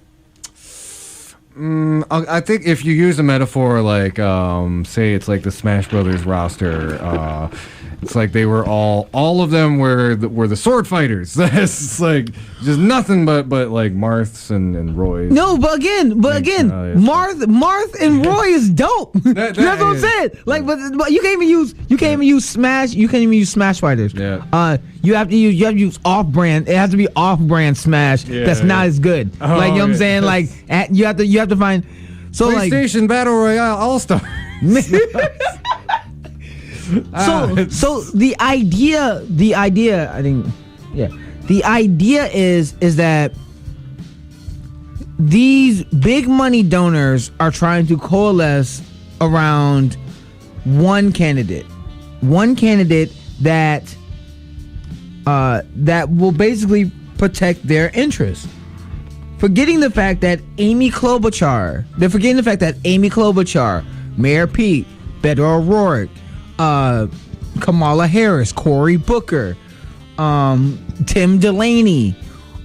I think if you use a metaphor like, say it's like the Smash Brothers roster, it's like they were all of them were the sword fighters. That's like just nothing but like Marths and Roys. No, but again, Marth and Roy is dope. That's what I'm saying. Like, but you can't even use Smash. You can't even use Smash fighters. Yeah. You have to use off-brand. It has to be off-brand Smash. That's not as good. Oh, like, you know what I'm saying? Like, you have to find. So PlayStation like, Battle Royale All-Star. So the idea is that these big money donors are trying to coalesce around one candidate that will basically protect their interests. forgetting the fact that Amy Klobuchar, Mayor Pete, Beto O'Rourke, Kamala Harris, Cory Booker, Tim Delaney,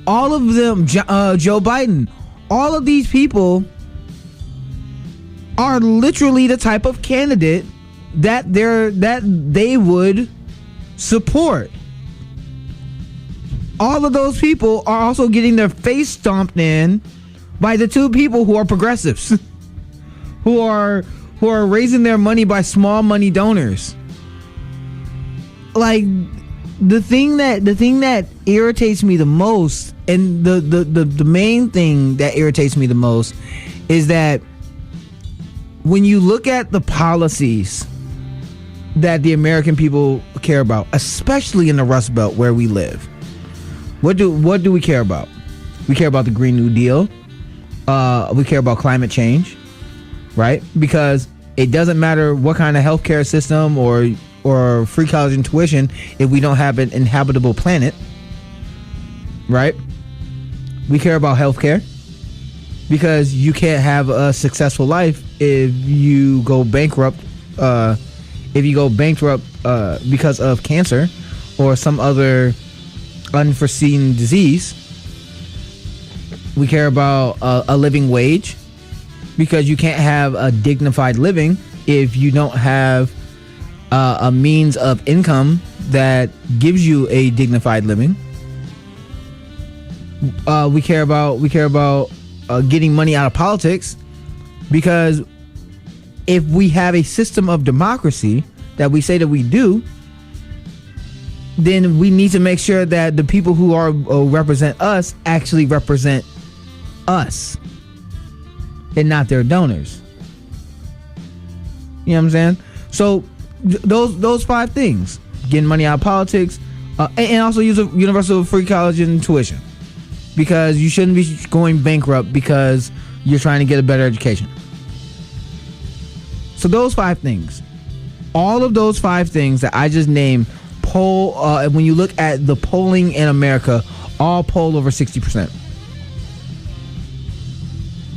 all of them, Joe Biden, all of these people are literally the type of candidate that they would support. All of those people are also getting their face stomped in by the two people who are progressives, who are raising their money by small money donors. Like, the thing that irritates me the most, and the main thing that irritates me the most, is that when you look at the policies that the American people care about, especially in the Rust Belt where we live, what do we care about? We care about the Green New Deal. We care about climate change, right? Because it doesn't matter what kind of healthcare system or free college and tuition if we don't have an inhabitable planet, right? We care about healthcare because you can't have a successful life if you go bankrupt. Because of cancer or some other unforeseen disease. We care about a living wage because you can't have a dignified living if you don't have a means of income that gives you a dignified living. We care about getting money out of politics because if we have a system of democracy that we say that we do, then we need to make sure that the people who are represent us actually represent us and not their donors. You know what I'm saying? So those 5 things: getting money out of politics, and also use a universal free college and tuition, because you shouldn't be going bankrupt because you're trying to get a better education. So those 5 things, all of those 5 things that I just named, poll. When you look at the polling in America, all poll over 60%.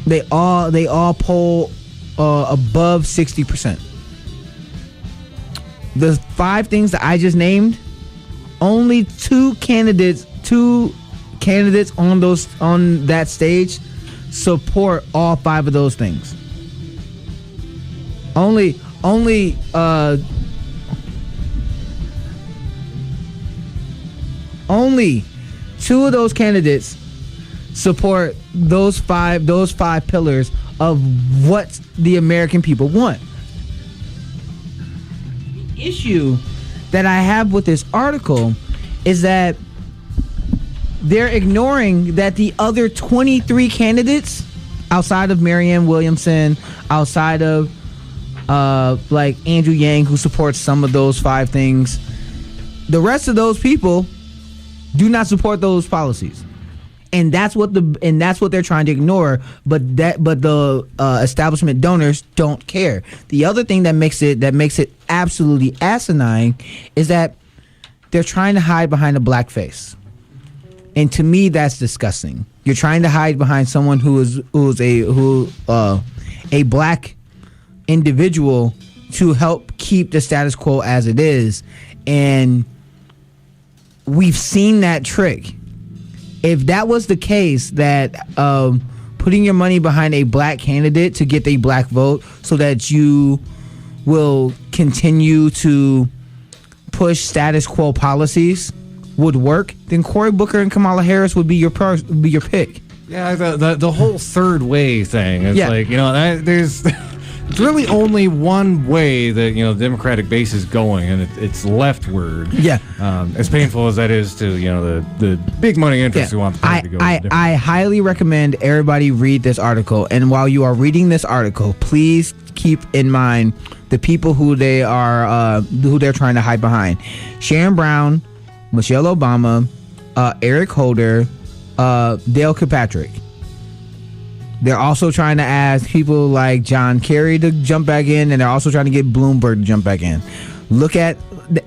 They all poll above 60%. The 5 things that I just named, only two candidates on that stage support all 5 of those things. Only 2 of those candidates support those five pillars of what the American people want. The issue that I have with this article is that they're ignoring that the other 23 candidates, outside of Marianne Williamson, outside of like Andrew Yang, who supports some of those 5 things, the rest of those people do not support those policies, and that's what they're trying to ignore. But the establishment donors don't care. The other thing that makes it absolutely asinine is that they're trying to hide behind a black face, and to me, that's disgusting. You're trying to hide behind someone who's a black individual to help keep the status quo as it is, and we've seen that trick. If that was the case, that putting your money behind a black candidate to get a black vote so that you will continue to push status quo policies would work, then Cory Booker and Kamala Harris would be your pick. Yeah, the whole third way thing. It's like, there's it's really only one way that the Democratic base is going, and it's leftward. Yeah. As painful as that is to the big money interests who want the party to go. I highly recommend everybody read this article, and while you are reading this article, please keep in mind the people who they're trying to hide behind: Sharon Brown, Michelle Obama, Eric Holder, Dale Kirkpatrick. They're also trying to ask people like John Kerry to jump back in, and they're also trying to get Bloomberg to jump back in.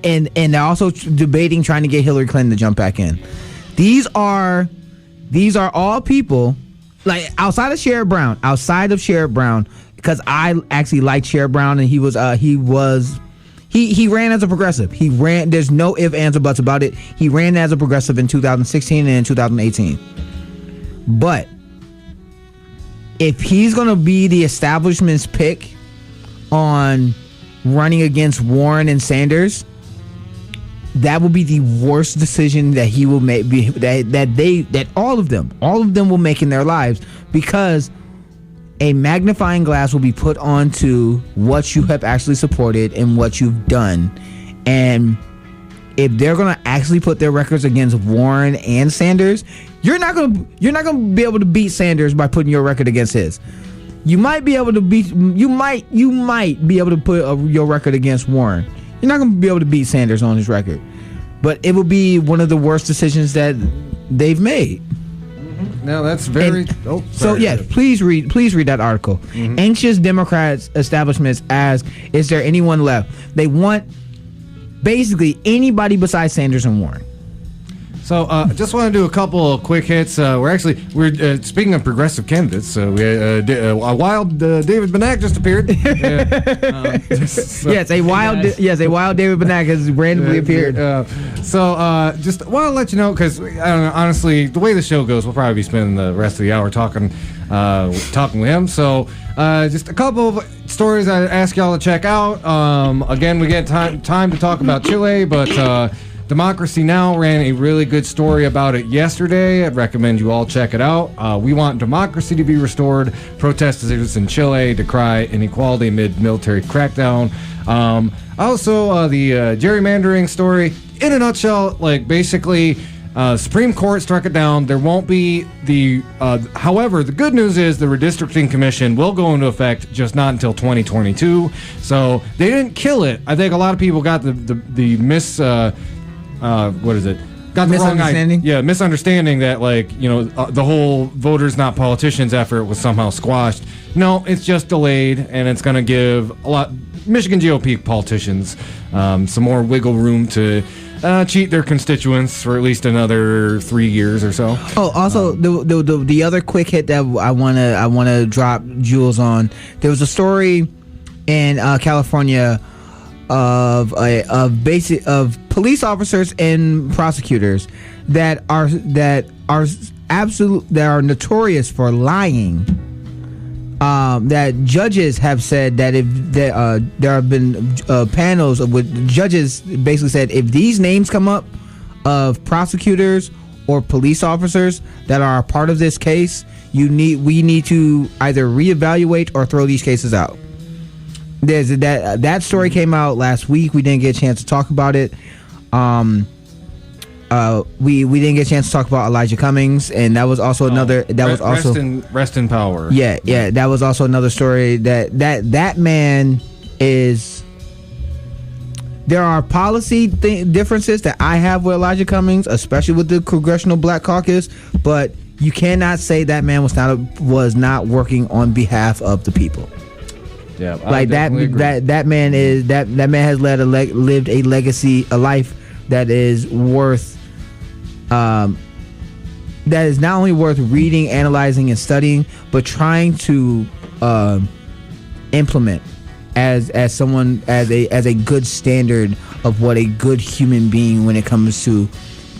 And they're also debating trying to get Hillary Clinton to jump back in. These are all people like outside of Sherrod Brown, because I actually liked Sherrod Brown, and he ran as a progressive. He ran. There's no ifs, ands, or buts about it. He ran as a progressive in 2016 and in 2018. But if he's gonna be the establishment's pick on running against Warren and Sanders, that will be the worst decision that he will make. That all of them will make in their lives, because a magnifying glass will be put onto what you have actually supported and what you've done. And if they're going to actually put their records against Warren and Sanders, you're not going to be able to beat Sanders by putting your record against his. You might be able to you might be able to put your record against Warren. You're not going to be able to beat Sanders on his record. But it will be one of the worst decisions that they've made. Now that's very. So yes, please read that article. Mm-hmm. Anxious Democrats establishments ask, is there anyone left? They want basically anybody besides Sanders and Warren. So just want to do a couple of quick hits. We're speaking of progressive candidates. So we a wild David Benac just appeared. Yes, a wild David Benac has randomly appeared. Just want to let you know, because honestly, the way the show goes, we'll probably be spending the rest of the hour talking with him. So just a couple of stories I ask y'all to check out. Again, we get time to talk about Chile, but. Democracy Now! Ran a really good story about it yesterday. I'd recommend you all check it out. We want democracy to be restored. Protesters in Chile decry inequality amid military crackdown. Also, the gerrymandering story. In a nutshell, basically, Supreme Court struck it down. There won't be however, the good news is the redistricting commission will go into effect, just not until 2022. So they didn't kill it. I think a lot of people got got the wrong idea. Yeah, misunderstanding that the whole voters not politicians effort was somehow squashed. No, it's just delayed, and it's going to give Michigan GOP politicians some more wiggle room to cheat their constituents for at least another 3 years or so. Oh, also the other quick hit that I wanna drop jewels on. There was a story in California of police officers and prosecutors that are notorious for lying. That judges have said that if there have been panels with judges basically said, if these names come up of prosecutors or police officers that are a part of this case, we need to either reevaluate or throw these cases out. There's that story came out last week. We didn't get a chance to talk about it. We didn't get a chance to talk about Elijah Cummings, and that was also another. Rest in power. Yeah. That was also another story. That man is. There are policy differences that I have with Elijah Cummings, especially with the Congressional Black Caucus. But you cannot say that man was not working on behalf of the people. Yeah, that man has lived a legacy, a life that is worth, that is not only worth reading, analyzing, and studying, but trying to implement as a good standard of what a good human being when it comes to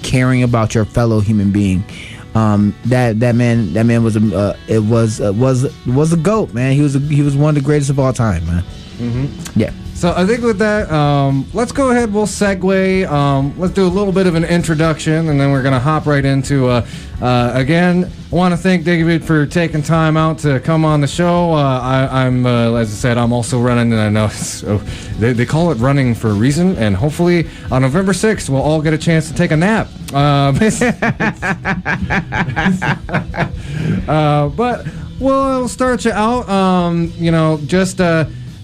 caring about your fellow human being. That man was a GOAT, man. He was one of the greatest of all time, man. Mm-hmm. Yeah. So I think with that, let's go ahead. We'll segue. Let's do a little bit of an introduction, and then we're going to hop right into. Again, I want to thank David for taking time out to come on the show. I'm, as I said, I'm also running, and I know they call it running for a reason. And hopefully, on November 6th, we'll all get a chance to take a nap. But we'll start you out.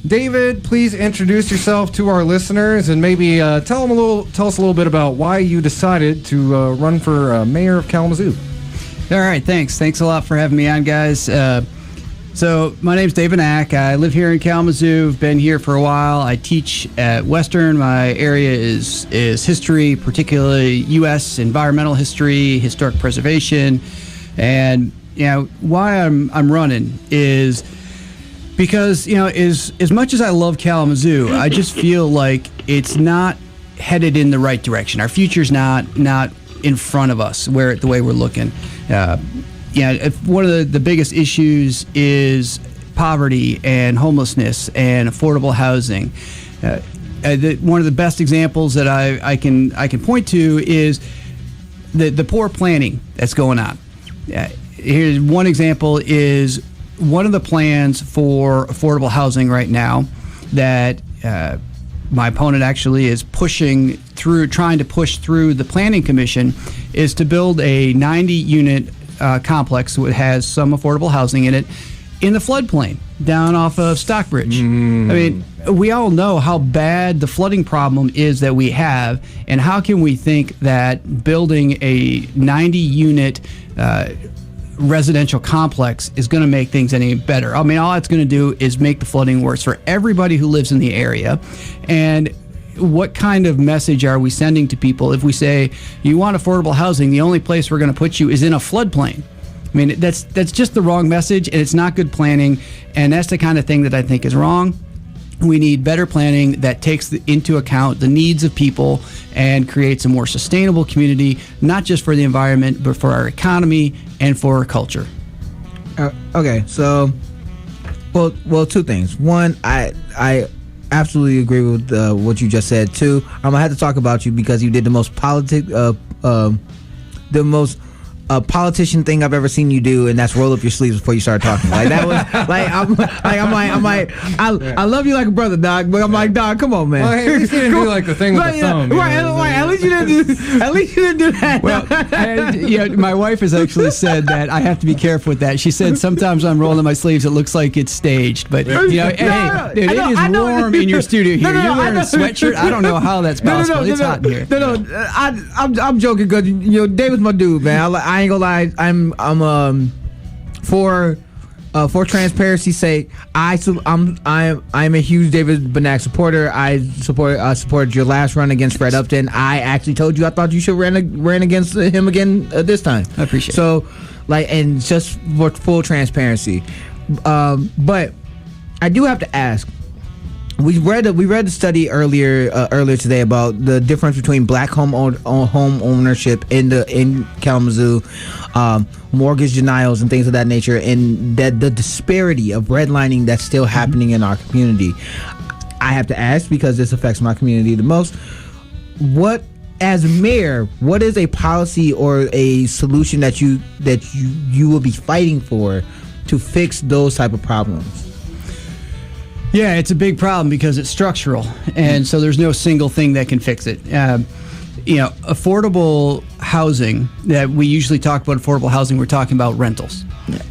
David, please introduce yourself to our listeners, and maybe tell us a little bit about why you decided to run for mayor of Kalamazoo. All right, thanks a lot for having me on, guys. So my name's David Benac. I live here in Kalamazoo. I've been here for a while. I teach at Western. My area is history, particularly U.S. environmental history, historic preservation, and why I'm running is because, as much as I love Kalamazoo, I just feel like it's not headed in the right direction. Our future's not in front of us the way we're looking. One of the biggest issues is poverty and homelessness and affordable housing. One of the best examples that I can point to is the poor planning that's going on. Here's one example: is one of the plans for affordable housing right now that my opponent actually is trying to push through the Planning Commission, is to build a 90-unit complex that has some affordable housing in it in the floodplain down off of Stockbridge. I mean, we all know how bad the flooding problem is that we have, and how can we think that building a 90-unit residential complex is going to make things any better? I mean, all it's going to do is make the flooding worse for everybody who lives in the area. And what kind of message are we sending to people if we say, you want affordable housing, the only place we're going to put you is in a floodplain? I mean, that's just the wrong message, and it's not good planning, and that's the kind of thing that I think is wrong. We need better planning that takes into account the needs of people and creates a more sustainable community, not just for the environment, but for our economy and for our culture. Okay, so, well, two things. One, I absolutely agree with what you just said. Two, I'm gonna have to talk about you because you did the most politician thing I've ever seen you do, and that's roll up your sleeves before you start talking. Like that was I love you like a brother, dog. But I'm like, dog, come on, man. Well, at least you didn't do like the thing with the thumb. Right, at least you didn't do that. Well, my wife has actually said that I have to be careful with that. She said sometimes I'm rolling my sleeves, it looks like it's staged, but it is warm in your studio here. You're wearing a sweatshirt. I don't know how that's possible. It's hot in here. I'm joking because David's my dude, man. I ain't gonna lie. I'm for transparency's sake. I'm a huge David Benac supporter. I supported your last run against Fred Upton. I actually told you I thought you should ran against him again this time. I appreciate it. So, and just for full transparency, but I do have to ask. We read the study earlier today about the difference between black home ownership in Kalamazoo, mortgage denials and things of that nature, and that the disparity of redlining that's still happening in our community. I have to ask, because this affects my community the most, as mayor, what is a policy or a solution that you will be fighting for to fix those type of problems? Yeah, it's a big problem because it's structural, and so there's no single thing that can fix it. Affordable housing, that we usually talk about affordable housing, we're talking about rentals.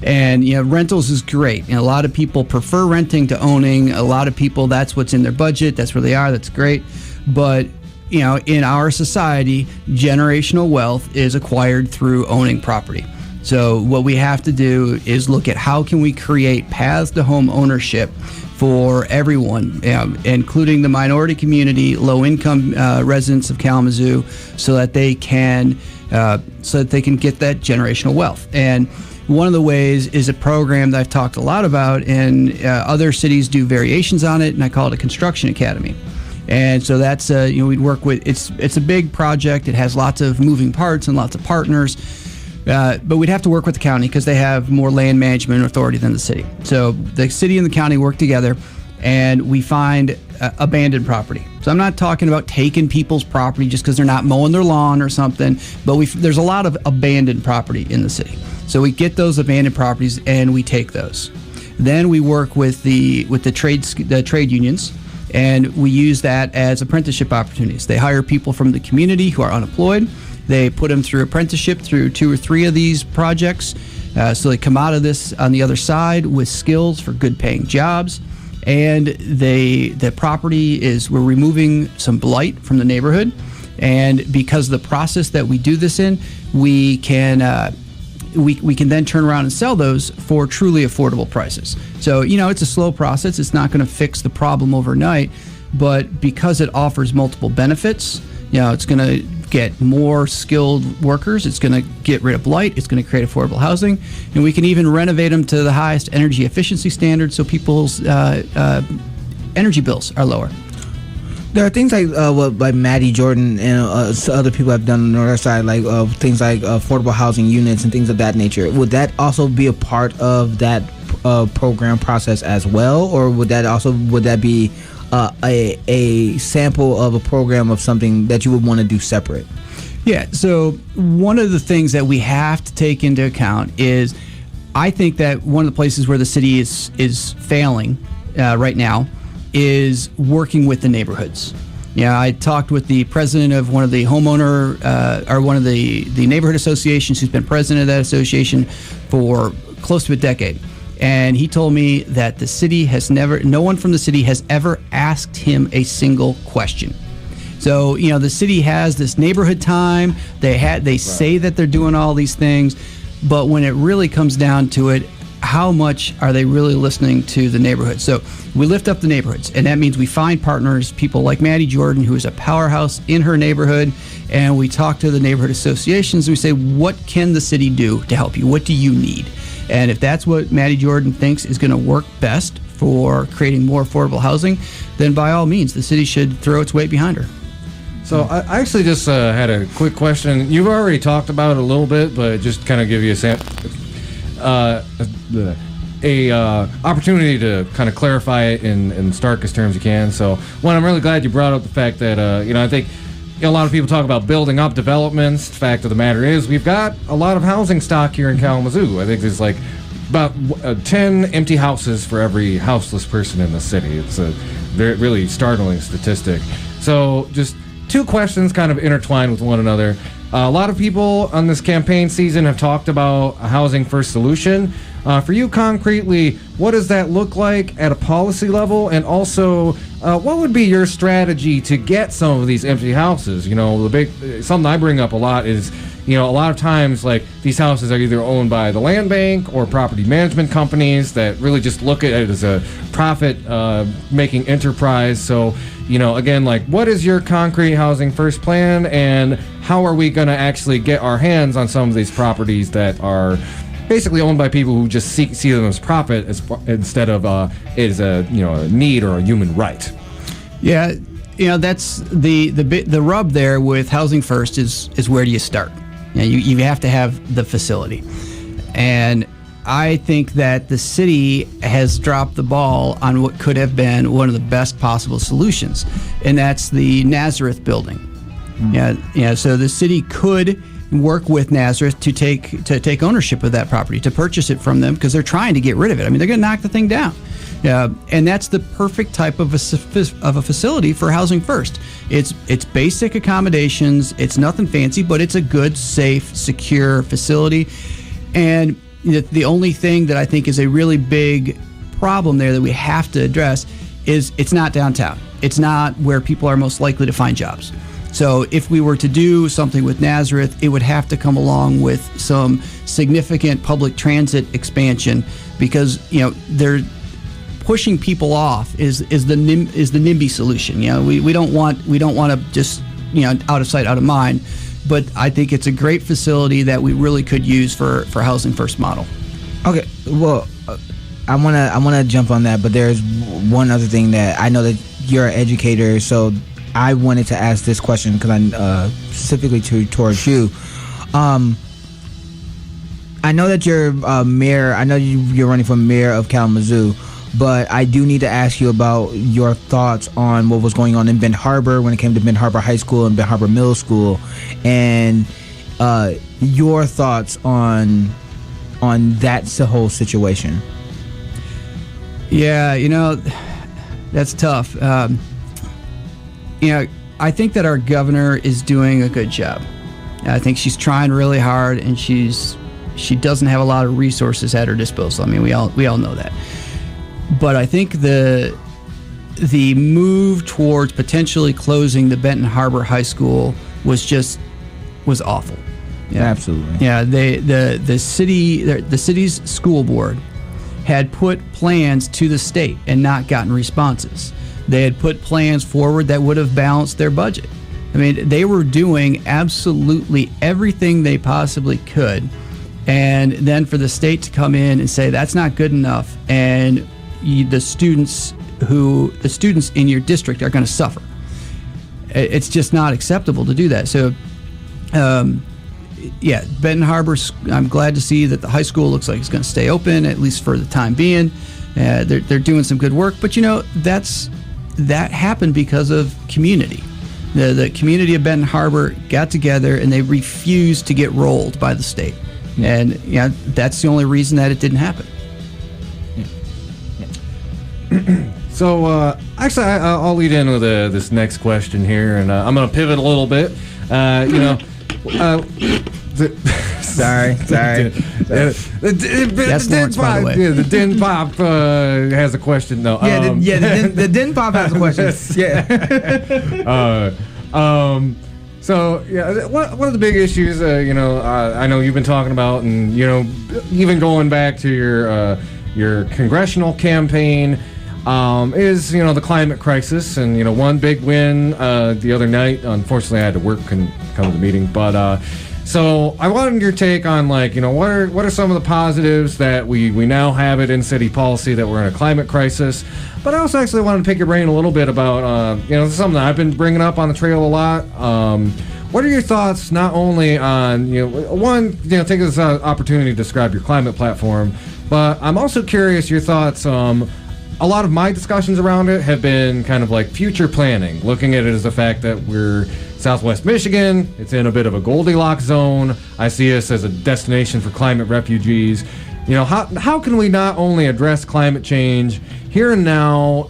And rentals is great. A lot of people prefer renting to owning. A lot of people, that's what's in their budget. That's where they are. That's great. But in our society, generational wealth is acquired through owning property. So what we have to do is look at how can we create paths to home ownership for everyone, including the minority community, low-income residents of Kalamazoo, so that they can get that generational wealth. And one of the ways is a program that I've talked a lot about, and other cities do variations on it, and I call it a construction academy. And so that's we'd work with. It's a big project. It has lots of moving parts and lots of partners. But we'd have to work with the county because they have more land management authority than the city. So the city and the county work together, and we find abandoned property. So I'm not talking about taking people's property just because they're not mowing their lawn or something, but there's a lot of abandoned property in the city. So we get those abandoned properties and we take those. Then we work with the trade unions, and we use that as apprenticeship opportunities. They hire people from the community who are unemployed. They put them through apprenticeship through 2 or 3 of these projects. So they come out of this on the other side with skills for good paying jobs. And the property we're removing some blight from the neighborhood. And because of the process that we do this in, we can then turn around and sell those for truly affordable prices. So, it's a slow process. It's not going to fix the problem overnight. But because it offers multiple benefits, it's going to get more skilled workers. It's going to get rid of blight. It's going to create affordable housing. And we can even renovate them to the highest energy efficiency standards so people's energy bills are lower. There are things like what like Maddie Jordan and other people have done on the north side, like things like affordable housing units and things of that nature. Would that also be a part of that program process as well, or would that be a sample of a program of something that you would want to do separate? Yeah. So one of the things that we have to take into account is, I think that one of the places where the city is failing right now is working with the neighborhoods. Yeah, I talked with the president of one of the one of the neighborhood associations who's been president of that association for close to a decade. And he told me that no one from the city has ever asked him a single question. So, the city has this neighborhood time. They say that they're doing all these things, but when it really comes down to it, how much are they really listening to the neighborhood? So we lift up the neighborhoods, and that means we find partners, people like Maddie Jordan, who is a powerhouse in her neighborhood, and we talk to the neighborhood associations, and we say, what can the city do to help you? What do you need? And if that's what Maddie Jordan thinks is going to work best for creating more affordable housing, then by all means, the city should throw its weight behind her. So I actually just had a quick question. You've already talked about it a little bit, but just kind of give you a opportunity to kind of clarify it in starkest terms you can. So, one, I'm really glad you brought up the fact that I think a lot of people talk about building up developments. The fact of the matter is, we've got a lot of housing stock here in Kalamazoo. I think there's like about 10 empty houses for every houseless person in the city. It's a very really startling statistic. So, just two questions kind of intertwined with one another. A lot of people on this campaign season have talked about a housing first solution. For you, concretely, what does that look like at a policy level? And also, what would be your strategy to get some of these empty houses? Something I bring up a lot is, a lot of times, like, these houses are either owned by the land bank or property management companies that really just look at it as a profit making enterprise. So, again, like, what is your concrete housing first plan, and how are we going to actually get our hands on some of these properties that are basically owned by people who just see them as profit instead of as a need or a human right? Yeah, that's the rub there with housing first is where do you start? You have to have the facility, and I think that the city has dropped the ball on what could have been one of the best possible solutions, and that's the Nazareth building. So the city could work with Nazareth to take ownership of that property, to purchase it from them, because they're trying to get rid of it. I mean, they're going to knock the thing down. And that's the perfect type of a facility for housing first. It's basic accommodations. It's nothing fancy, but it's a good, safe, secure facility. And the only thing that I think is a really big problem there that we have to address is it's not downtown. It's not where people are most likely to find jobs. So if we were to do something with Nazareth, it would have to come along with some significant public transit expansion, because they're pushing people off is the NIMBY solution. We don't want to just out of sight, out of mind. But I think it's a great facility that we really could use for housing first model. Okay, well, I wanna jump on that, but there's one other thing that I know that you're an educator, so I wanted to ask this question because I specifically towards you. I know that you're mayor. I know you're running for mayor of Kalamazoo, but I do need to ask you about your thoughts on what was going on in Ben Harbor when it came to Ben Harbor High School and Ben Harbor Middle School, and your thoughts on that whole situation. Yeah, that's tough. I think that our governor is doing a good job. I think she's trying really hard, and she doesn't have a lot of resources at her disposal. I mean, we all know that. But I think the move towards potentially closing the Benton Harbor High School was awful. Yeah, absolutely. Yeah, the city's school board had put plans to the state and not gotten responses. They had put plans forward that would have balanced their budget, I mean, they were doing absolutely everything they possibly could. And then for the state to come in and say that's not good enough, and the students in your district are going to suffer. It's just not acceptable to do that. So, Benton Harbor, I'm glad to see that the high school looks like it's going to stay open, at least for the time being. They're doing some good work. But, that happened because of community. The community of Benton Harbor got together, and they refused to get rolled by the state. And that's the only reason that it didn't happen. So, actually, I'll lead in with this next question here, and I'm going to pivot a little bit. Sorry. That's Lawrence, by the way. Yeah, the Den Pop has a question, though. The Den Pop has a question. So, one of the big issues, I know you've been talking about, and, even going back to your congressional campaign, is, the climate crisis. And, one big win the other night, unfortunately I had to work, couldn't come to the meeting, but so I wanted your take on, what are some of the positives that we now have it in city policy that we're in a climate crisis. But I also actually wanted to pick your brain a little bit about, something that I've been bringing up on the trail a lot. What are your thoughts not only on, take this opportunity to describe your climate platform, but I'm also curious your thoughts. A lot of my discussions around it have been kind of like future planning, looking at it as the fact that we're Southwest Michigan, it's in a bit of a Goldilocks zone. I see us as a destination for climate refugees. How can we not only address climate change here and now,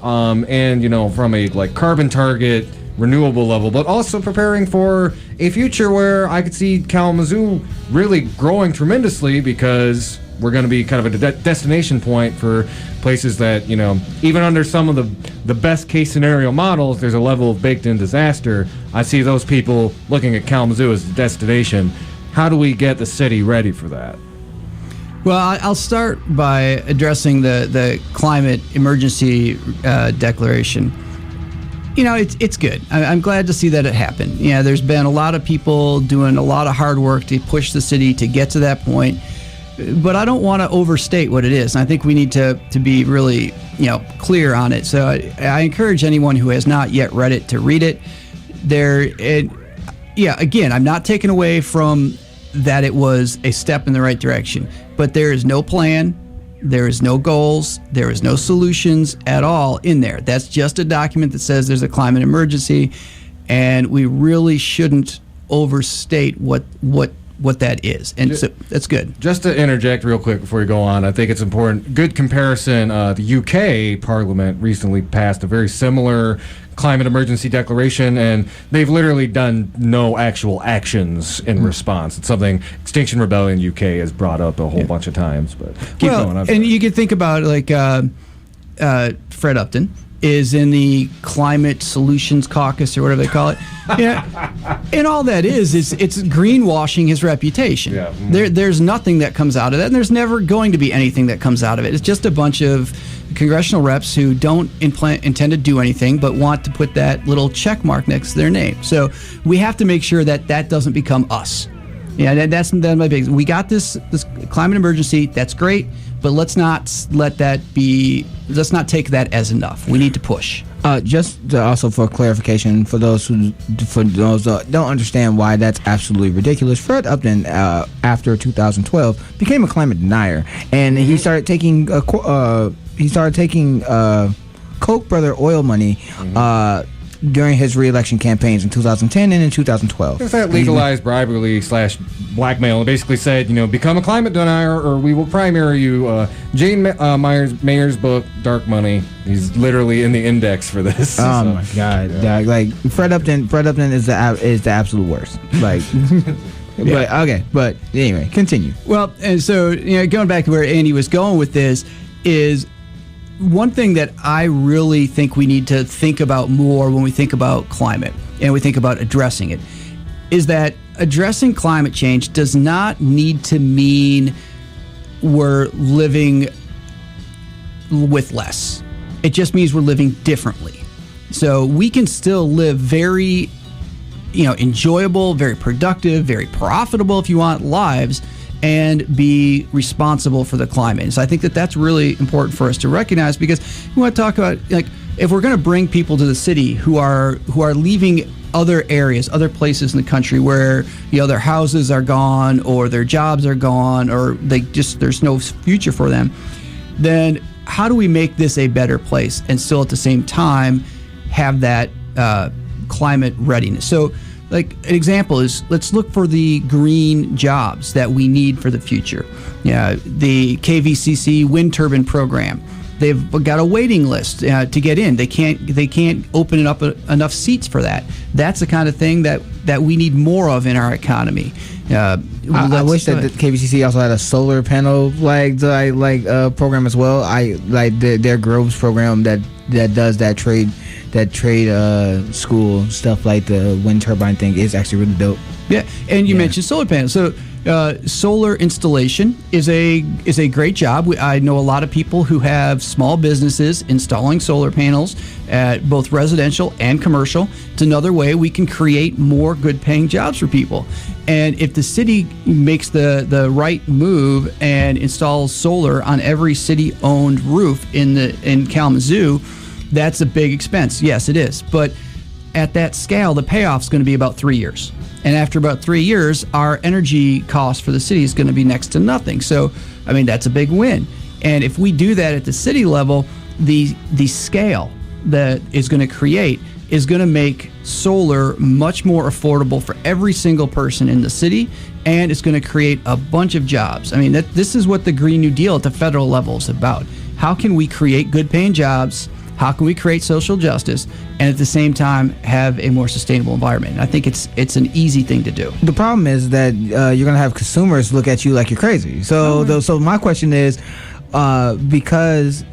and from a carbon target, renewable level, but also preparing for a future where I could see Kalamazoo really growing tremendously, because we're going to be kind of a destination point for places that, even under some of the best case scenario models, there's a level of baked in disaster. I see those people looking at Kalamazoo as a destination. How do we get the city ready for that? Well, I'll start by addressing the climate emergency declaration. It's good. I'm glad to see that it happened. There's been a lot of people doing a lot of hard work to push the city to get to that point. But I don't want to overstate what it is. And I think we need to be really, clear on it. So I encourage anyone who has not yet read it to read it. Again, I'm not taking away from that it was a step in the right direction. But there is no plan. There is no goals. There is no solutions at all in there. That's just a document that says there's a climate emergency. And we really shouldn't overstate what that is, and so that's good. Just to interject real quick before you go on, I think it's important. Good comparison. The UK Parliament recently passed a very similar climate emergency declaration, and they've literally done no actual actions in response. It's something Extinction Rebellion UK has brought up a whole bunch of times. But keep going. And you could think about Fred Upton is in the Climate Solutions Caucus or whatever they call it. And all that is it's greenwashing his reputation. Yeah. There's nothing that comes out of that, and there's never going to be anything that comes out of it. It's just a bunch of congressional reps who don't intend to do anything but want to put that little check mark next to their name. So we have to make sure that doesn't become us. That's my big. We got this climate emergency. That's great. But let's not take that as enough. We need to push. Just also for clarification, for those who don't understand why that's absolutely ridiculous, Fred Upton, after 2012, became a climate denier, and he started taking Koch brother oil money during his re-election campaigns in 2010 and in 2012. It's that legalized bribery / blackmail. It basically said, become a climate denier or we will primary you. Jane Mayer's book, Dark Money, he's literally in the index for this. Oh my God. Fred Upton is the absolute worst. But anyway, continue. Well, and so, going back to where Andy was going with this is, one thing that I really think we need to think about more when we think about climate and we think about addressing it is that addressing climate change does not need to mean we're living with less. It just means we're living differently. So we can still live very enjoyable, very productive, very profitable, if you want, lives, and be responsible for the climate. And so I think that that's really important for us to recognize, because we want to talk about, like, if we're going to bring people to the city who are leaving other areas, other places in the country where their houses are gone or their jobs are gone or there's no future for them, then how do we make this a better place and still at the same time have that climate readiness? So, like, an example is, let's look for the green jobs that we need for the future. The KVCC wind turbine program. They've got a waiting list to get in. They can't open it up enough seats for that. That's the kind of thing that we need more of in our economy. I wish that the KVCC also had a solar panel program as well. I like their Groves program that does that trade school stuff, like the wind turbine thing, is actually really dope. Yeah, and you mentioned solar panels. So solar installation is a great job. I know a lot of people who have small businesses installing solar panels at both residential and commercial. It's another way we can create more good-paying jobs for people. And if the city makes the right move and installs solar on every city-owned roof in Kalamazoo, that's a big expense. Yes, it is. But at that scale, the payoff is going to be about 3 years. And after about 3 years, our energy cost for the city is going to be next to nothing. So, I mean, that's a big win. And if we do that at the city level, the scale that is going to create is going to make solar much more affordable for every single person in the city, and it's going to create a bunch of jobs. I mean, this is what the Green New Deal at the federal level is about. How can we create good-paying jobs? How can we create social justice and at the same time have a more sustainable environment? And I think it's an easy thing to do. The problem is that you're going to have consumers look at you like you're crazy. So so my question is, because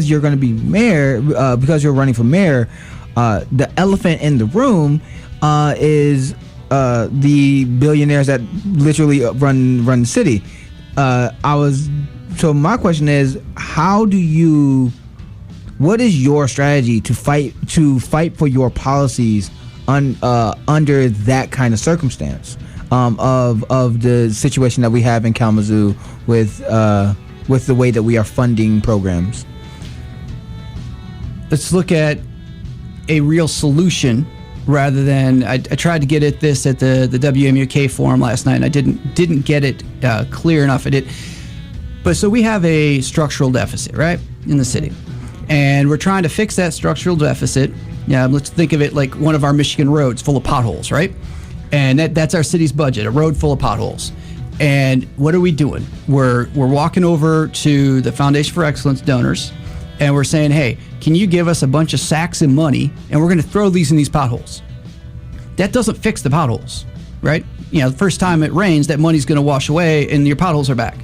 you're going to be mayor, because you're running for mayor, the elephant in the room is the billionaires that literally run the city. So my question is, what is your strategy to fight for your policies under that kind of circumstance of the situation that we have in Kalamazoo with the way that we are funding programs? Let's look at a real solution rather than I tried to get at this at the WMUK forum last night, and I didn't get it clear enough at it. But so we have a structural deficit, right, in the city. And we're trying to fix that structural deficit. Let's think of it like one of our Michigan roads full of potholes, right? And that's our city's budget, a road full of potholes. And what are we doing? We're walking over to the Foundation for Excellence donors, and we're saying, hey, can you give us a bunch of sacks of money, and we're going to throw these in these potholes. That doesn't fix the potholes, right? The first time it rains, that money's going to wash away, and your potholes are back.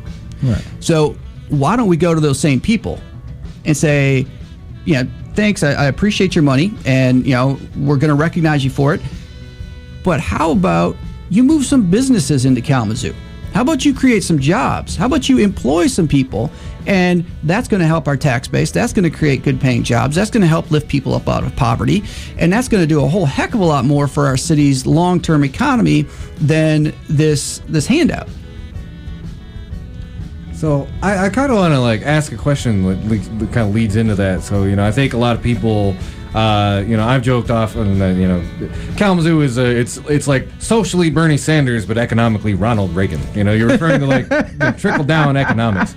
Right. So why don't we go to those same people and say, thanks, I appreciate your money, and we're going to recognize you for it, but how about you move some businesses into Kalamazoo? How about you create some jobs? How about you employ some people? And that's going to help our tax base. That's going to create good paying jobs. That's going to help lift people up out of poverty. And that's going to do a whole heck of a lot more for our city's long-term economy than this handout. So I kind of want to ask a question that kind of leads into that. So I think a lot of people, I've joked often that Kalamazoo is it's like socially Bernie Sanders but economically Ronald Reagan. You're referring to the trickle down economics.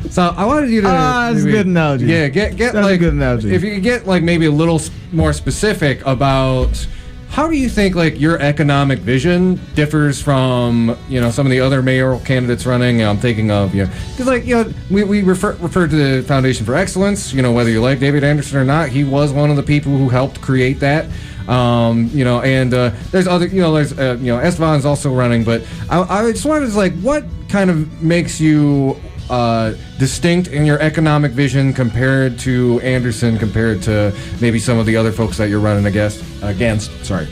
So I wanted you to. That's a good analogy. Yeah, get that's a good analogy. If you could get maybe a little more specific about. How do you think your economic vision differs from some of the other mayoral candidates running? I'm thinking of because we refer to the Foundation for Excellence. Whether you like David Anderson or not, he was one of the people who helped create that. And there's other there's Esteban's also running, but I just wanted to what kind of makes you distinct in your economic vision compared to Anderson, compared to maybe some of the other folks that you're running against. Sorry.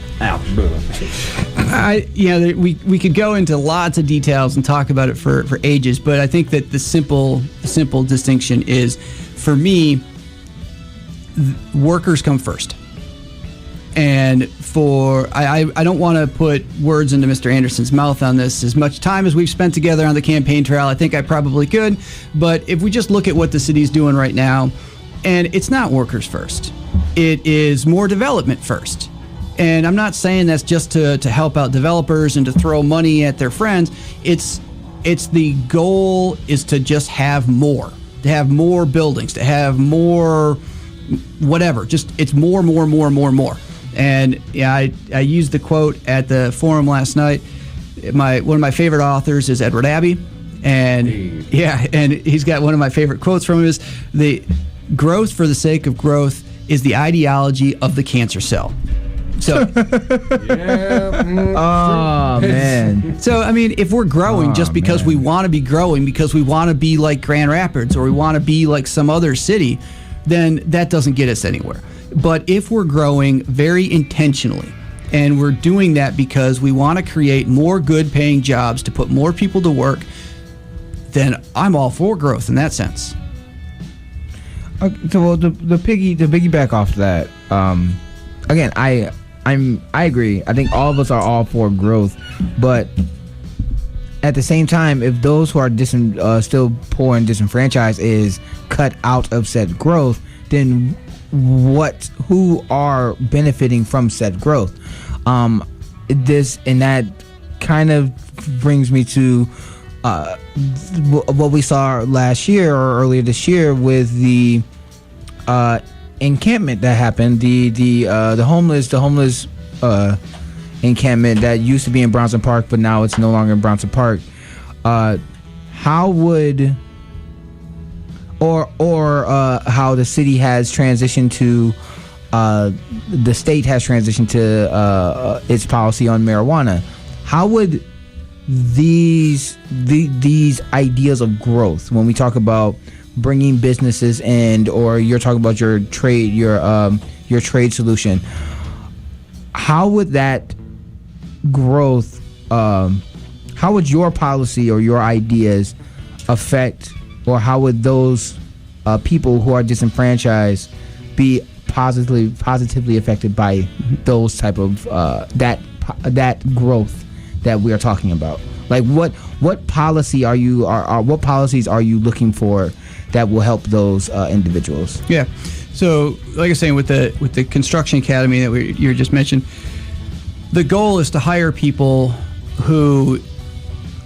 We could go into lots of details and talk about it for ages, but I think that the simple distinction is, for me, workers come first. And I don't want to put words into Mr. Anderson's mouth on this. As much time as we've spent together on the campaign trail, I think I probably could. But if we just look at what the city's doing right now, and it's not workers first. It is more development first. And I'm not saying that's just to help out developers and to throw money at their friends. It's the goal is to just have more. To have more buildings, to have more whatever. Just it's more. And yeah, I used the quote at the forum last night. One of my favorite authors is Edward Abbey, and and he's got one of my favorite quotes from him is the growth for the sake of growth is the ideology of the cancer cell. So, oh man. So I mean, if we're growing just because we want to be growing, because we want to be like Grand Rapids or we want to be like some other city, then that doesn't get us anywhere. But if we're growing very intentionally, and we're doing that because we want to create more good-paying jobs to put more people to work, then I'm all for growth in that sense. So well, the piggyback off that. Again, I agree. I think all of us are all for growth, but at the same time, if those who are still poor and disenfranchised is cut out of said growth, then who are benefiting from said growth? That kind of brings me to what we saw last year or earlier this year with the encampment that happened, the homeless encampment that used to be in Bronson Park, but now it's no longer in Bronson Park. How would how the city has transitioned to the state has transitioned to its policy on marijuana? How would these ideas of growth, when we talk about bringing businesses in, or you're talking about your trade solution, how would that growth, how would your policy or your ideas affect, or how would those people who are disenfranchised be positively affected by those type of that growth that we are talking about? Like what policies are you looking for that will help those individuals? Yeah. So, like I was saying, with the construction academy that you just mentioned, the goal is to hire people who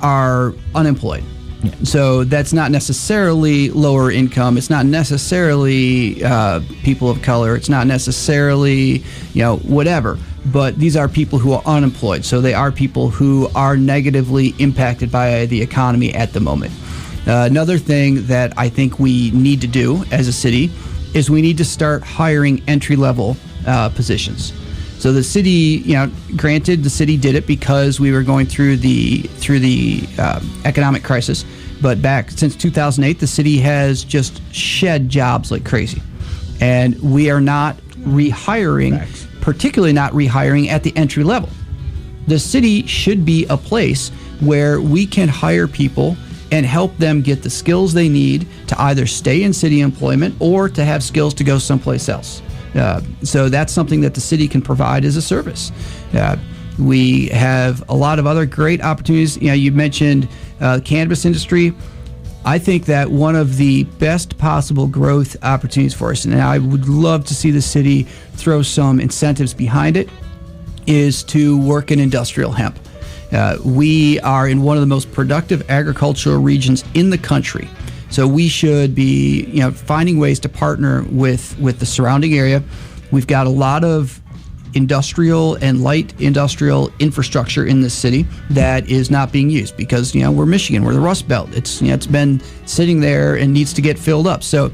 are unemployed. Yeah. So that's not necessarily lower income. It's not necessarily people of color. It's not necessarily whatever. But these are people who are unemployed. So they are people who are negatively impacted by the economy at the moment. Another thing that I think we need to do as a city is we need to start hiring entry-level positions. So the city, granted, the city did it because we were going through the economic crisis. But back since 2008, the city has just shed jobs like crazy, and we are not rehiring, particularly not rehiring at the entry level. The city should be a place where we can hire people and help them get the skills they need to either stay in city employment or to have skills to go someplace else. So that's something that the city can provide as a service. We have a lot of other great opportunities. You mentioned cannabis industry. I think that one of the best possible growth opportunities for us, and I would love to see the city throw some incentives behind it, is to work in industrial hemp. We are in one of the most productive agricultural regions in the country. So we should be, finding ways to partner with the surrounding area. We've got a lot of industrial and light industrial infrastructure in this city that is not being used because, we're Michigan, we're the Rust Belt. It's been sitting there and needs to get filled up. So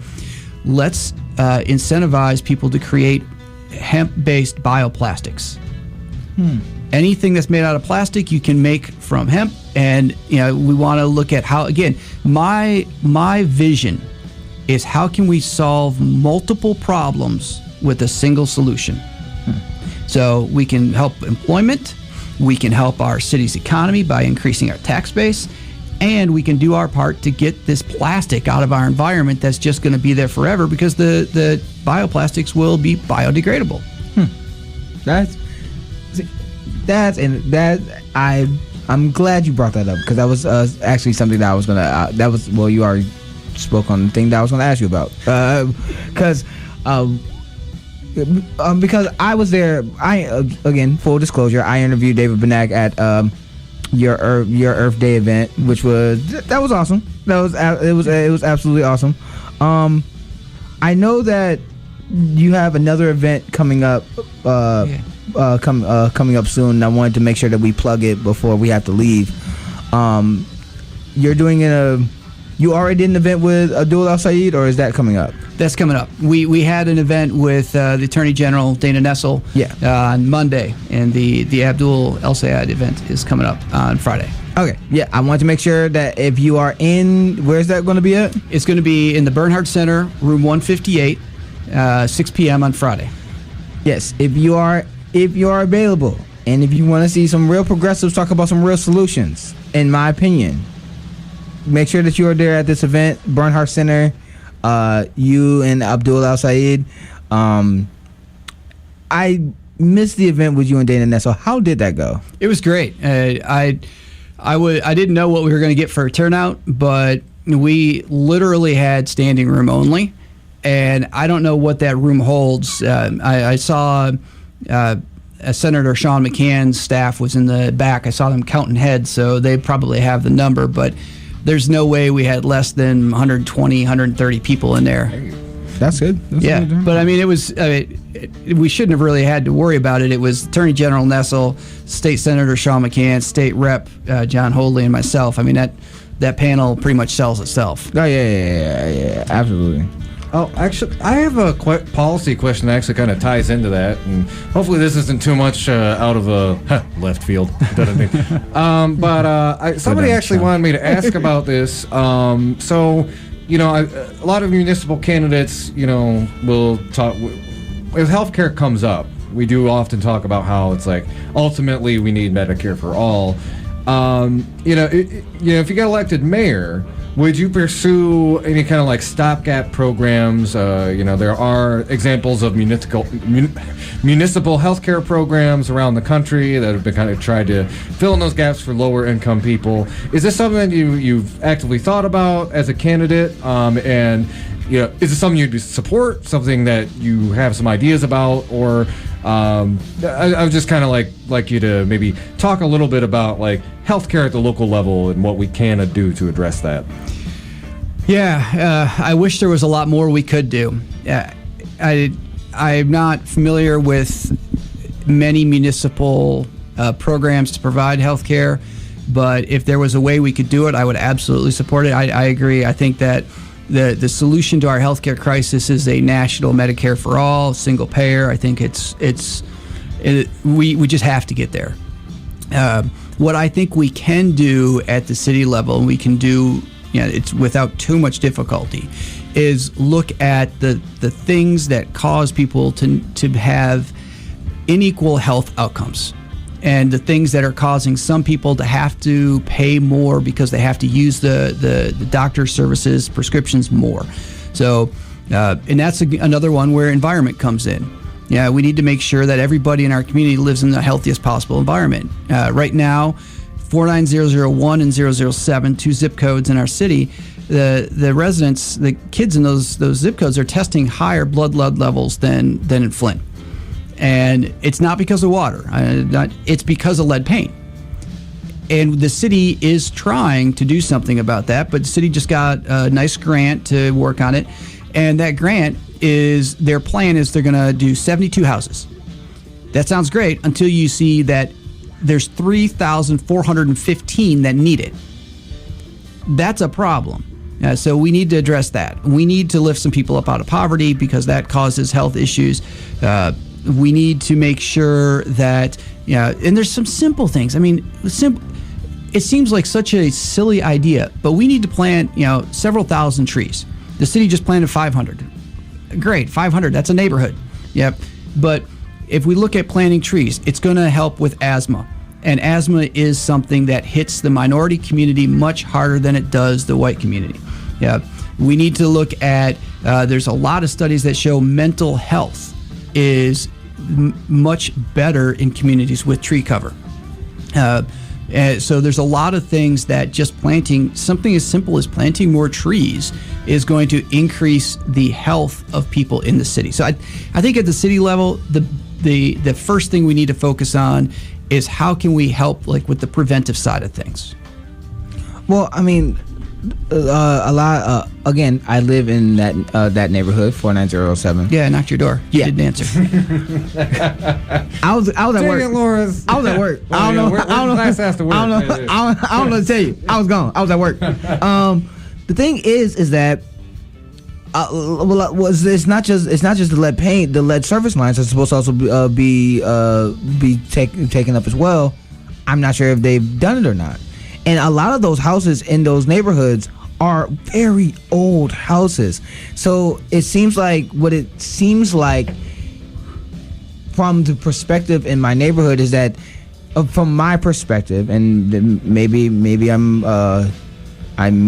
let's incentivize people to create hemp-based bioplastics. Anything that's made out of plastic you can make from hemp, and we want to look at how, again, my vision is how can we solve multiple problems with a single solution. So we can help employment, we can help our city's economy by increasing our tax base, and we can do our part to get this plastic out of our environment that's just going to be there forever because the bioplastics will be biodegradable. I'm glad you brought that up because that was actually something that I was gonna. You already spoke on the thing that I was gonna ask you about. Because I was there. Again, full disclosure, I interviewed David Benac at your Earth Day event, which was awesome. It was absolutely awesome. I know that you have another event coming up. Coming up soon. I wanted to make sure that we plug it before we have to leave. You're doing you already did an event with Abdul Al Sayed, or is that coming up? That's coming up. We had an event with the Attorney General Dana Nessel on Monday, and the Abdul El Sayed event is coming up on Friday. Okay, yeah, I want to make sure that if you are in, where's that going to be at? It's going to be in the Bernhardt Center, room 158, 6 p.m. on Friday. Yes, if you are available, and if you want to see some real progressives talk about some real solutions, in my opinion, make sure that you are there at this event, Bernhardt Center. You and Abdul Al Sayed. I missed the event with you and Dana Nessel. How did that go? It was great. I didn't know what we were going to get for a turnout, but we literally had standing room only, and I don't know what that room holds. I saw Senator Sean McCann's staff was in the back. I saw them counting heads, so they probably have the number, but there's no way we had less than 120, 130 people in there. That's good. That's good. But I mean, we shouldn't have really had to worry about it. It was Attorney General Nessel, State Senator Sean McCann, State Rep John Hoadley, and myself. I mean, that panel pretty much sells itself. Oh, yeah, absolutely. Oh, actually, I have a policy question that actually kind of ties into that, and hopefully this isn't too much out of left field. But somebody actually wanted me to ask about this. So, a lot of municipal candidates, will talk. If healthcare comes up, we do often talk about how it's like ultimately we need Medicare for all. If you get elected mayor, would you pursue any kind of like stopgap programs? There are examples of municipal healthcare programs around the country that have been kind of tried to fill in those gaps for lower income people. Is this something that you've actively thought about as a candidate? And is it something you'd support? Something that you have some ideas about? Or I would just kind of like you to maybe talk a little bit about like healthcare at the local level and what we can do to address that. Yeah, I wish there was a lot more we could do. I'm not familiar with many municipal programs to provide healthcare, but if there was a way we could do it, I would absolutely support it. I agree. I think that the solution to our healthcare crisis is a national Medicare for all, single payer. I think we just have to get there. What I think we can do at the city level, and we can do, it's without too much difficulty, is look at the things that cause people to have unequal health outcomes, and the things that are causing some people to have to pay more because they have to use the doctor services, prescriptions more. So, and that's another one where environment comes in. Yeah, we need to make sure that everybody in our community lives in the healthiest possible environment. Right now, 49001 and 007, two zip codes in our city, the residents, the kids in those zip codes are testing higher blood levels than in Flint. And it's not because of water. It's because of lead paint. And the city is trying to do something about that, but the city just got a nice grant to work on it. And that grant their plan is they're going to do 72 houses. That sounds great until you see that there's 3,415 that need it. That's a problem. So we need to address that. We need to lift some people up out of poverty because that causes health issues. We need to make sure that, and there's some simple things. I mean, it seems like such a silly idea, but we need to plant, several thousand trees. The city just planted 500. Great, 500, that's a neighborhood. Yep. But if we look at planting trees, it's going to help with asthma. And asthma is something that hits the minority community much harder than it does the white community. Yeah. We need to look at, there's a lot of studies that show mental health is much better in communities with tree cover. So there's a lot of things that just planting something as simple as planting more trees is going to increase the health of people in the city. So I think at the city level, the first thing we need to focus on is how can we help like with the preventive side of things. Well, I mean, a lot. Again, I live in that neighborhood, 4907. Yeah, I knocked your door. You didn't answer. I was at work. I was at work. I don't know. I don't know. I don't know to tell you. I was gone. I was at work. The thing is that it's not just the lead paint. The lead surface lines are supposed to also be taken up as well. I'm not sure if they've done it or not. And a lot of those houses in those neighborhoods are very old houses. So it seems like from the perspective in my neighborhood is that from my perspective, and maybe I'm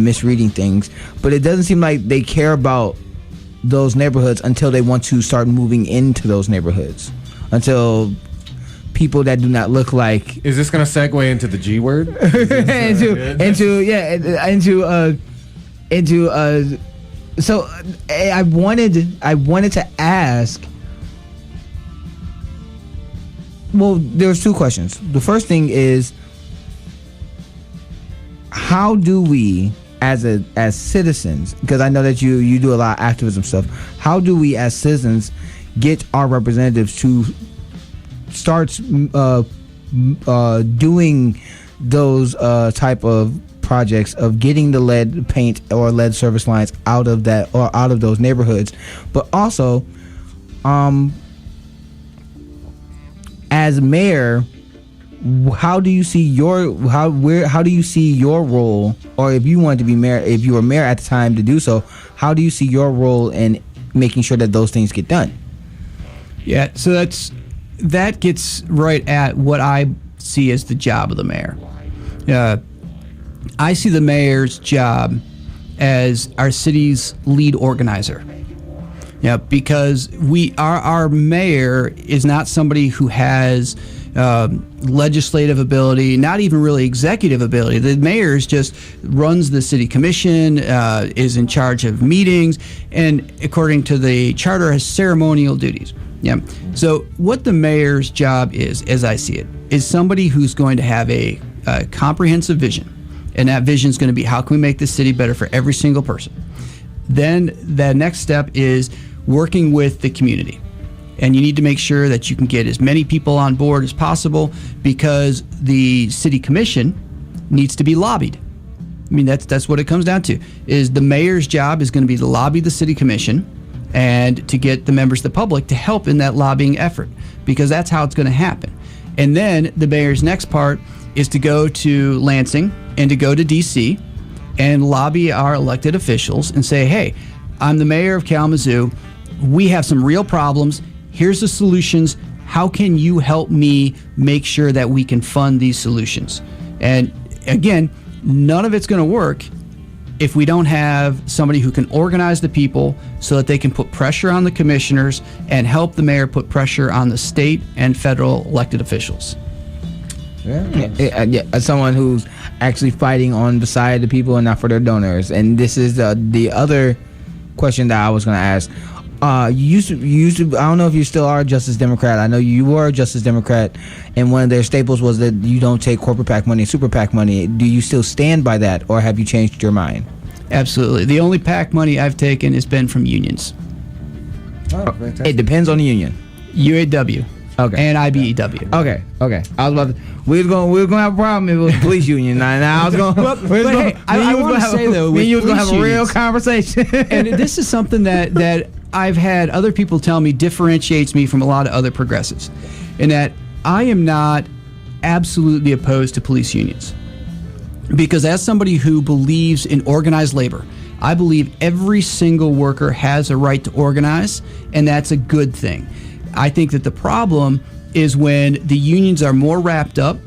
misreading things, but it doesn't seem like they care about those neighborhoods until they want to start moving into those neighborhoods. Until people that do not look like. Is this going to segue into the G word? So I wanted to ask. Well, there's two questions. The first thing is, how do we, as citizens, because I know that you do a lot of activism stuff, how do we as citizens get our representatives to start doing those type of projects of getting the lead paint or lead service lines out of those neighborhoods, but also as mayor, how do you see your role, or if you wanted to be mayor, if you were mayor at the time to do so, how do you see your role in making sure that those things get done? Yeah, so that gets right at what I see as the job of the mayor. I see the mayor's job as our city's lead organizer. Yeah, because our mayor is not somebody who has legislative ability, not even really executive ability. The mayor just runs the city commission, is in charge of meetings, and according to the charter, has ceremonial duties. Yeah. So what the mayor's job is, as I see it, is somebody who's going to have a comprehensive vision, and that vision is going to be how can we make this city better for every single person. Then the next step is working with the community. And you need to make sure that you can get as many people on board as possible, because the city commission needs to be lobbied. I mean, that's what it comes down to, is the mayor's job is going to be to lobby the city commission and to get the members of the public to help in that lobbying effort, because that's how it's going to happen. And then the mayor's next part is to go to Lansing and to go to DC and lobby our elected officials and say, hey, I'm the mayor of Kalamazoo. We have some real problems. Here's the solutions. How can you help me make sure that we can fund these solutions? And again, none of it's going to work if we don't have somebody who can organize the people so that they can put pressure on the commissioners and help the mayor put pressure on the state and federal elected officials. Yeah, as someone who's actually fighting on the side of the people and not for their donors. And this is the other question that I was going to ask. You used to, I don't know if you still are a Justice Democrat. I know you were a Justice Democrat, and one of their staples was that you don't take corporate PAC money, super PAC money. Do you still stand by that, or have you changed your mind? Absolutely. The only PAC money I've taken has been from unions. Oh, it depends on the union. UAW. Okay. And IBEW. Okay. I was about to. We was gonna have a problem if it was the police union. Now I was gonna. I want to say though, you was gonna have a real unions, conversation. And this is something that I've had other people tell me differentiates me from a lot of other progressives, in that I am not absolutely opposed to police unions, because as somebody who believes in organized labor, I believe every single worker has a right to organize, and that's a good thing. I think that the problem is when the unions are more wrapped up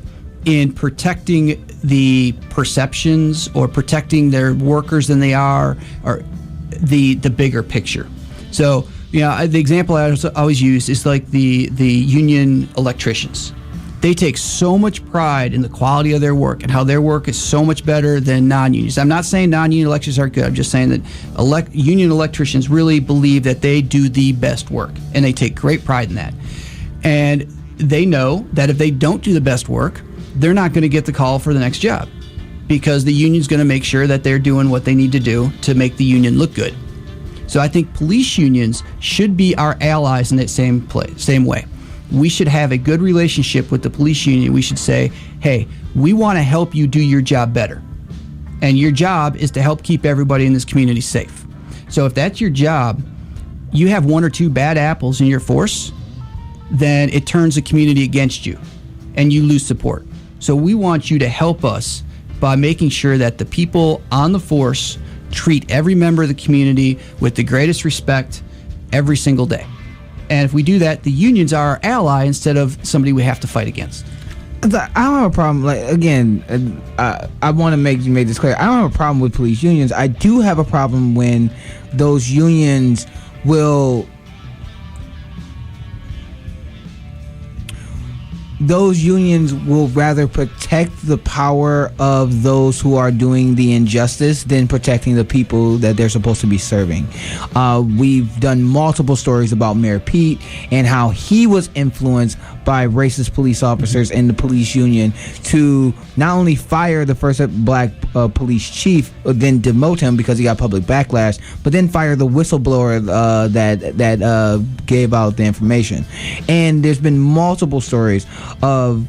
in protecting the perceptions or protecting their workers than they are or the bigger picture. So Yeah, the example I always use is like the union electricians. They take so much pride in the quality of their work and how their work is so much better than non-unions. I'm not saying non-union electricians aren't good. I'm just saying that union electricians really believe that they do the best work, and they take great pride in that. And they know that if they don't do the best work, they're not going to get the call for the next job, because the union's going to make sure that they're doing what they need to do to make the union look good. So I think police unions should be our allies in that same way. We should have a good relationship with the police union. We should say, hey, we want to help you do your job better. And your job is to help keep everybody in this community safe. So if that's your job, you have one or two bad apples in your force, then it turns the community against you and you lose support. So we want you to help us by making sure that the people on the force treat every member of the community with the greatest respect every single day. And if we do that, the unions are our ally instead of somebody we have to fight against. I don't have a problem. Like, again, I want to make this clear. I don't have a problem with police unions. I do have a problem when those unions will rather protect the power of those who are doing the injustice than protecting the people that they're supposed to be serving. We've done multiple stories about Mayor Pete and how he was influenced by racist police officers in the police union to not only fire the first black police chief, then demote him because he got public backlash, but then fire the whistleblower that gave out the information. And there's been multiple stories of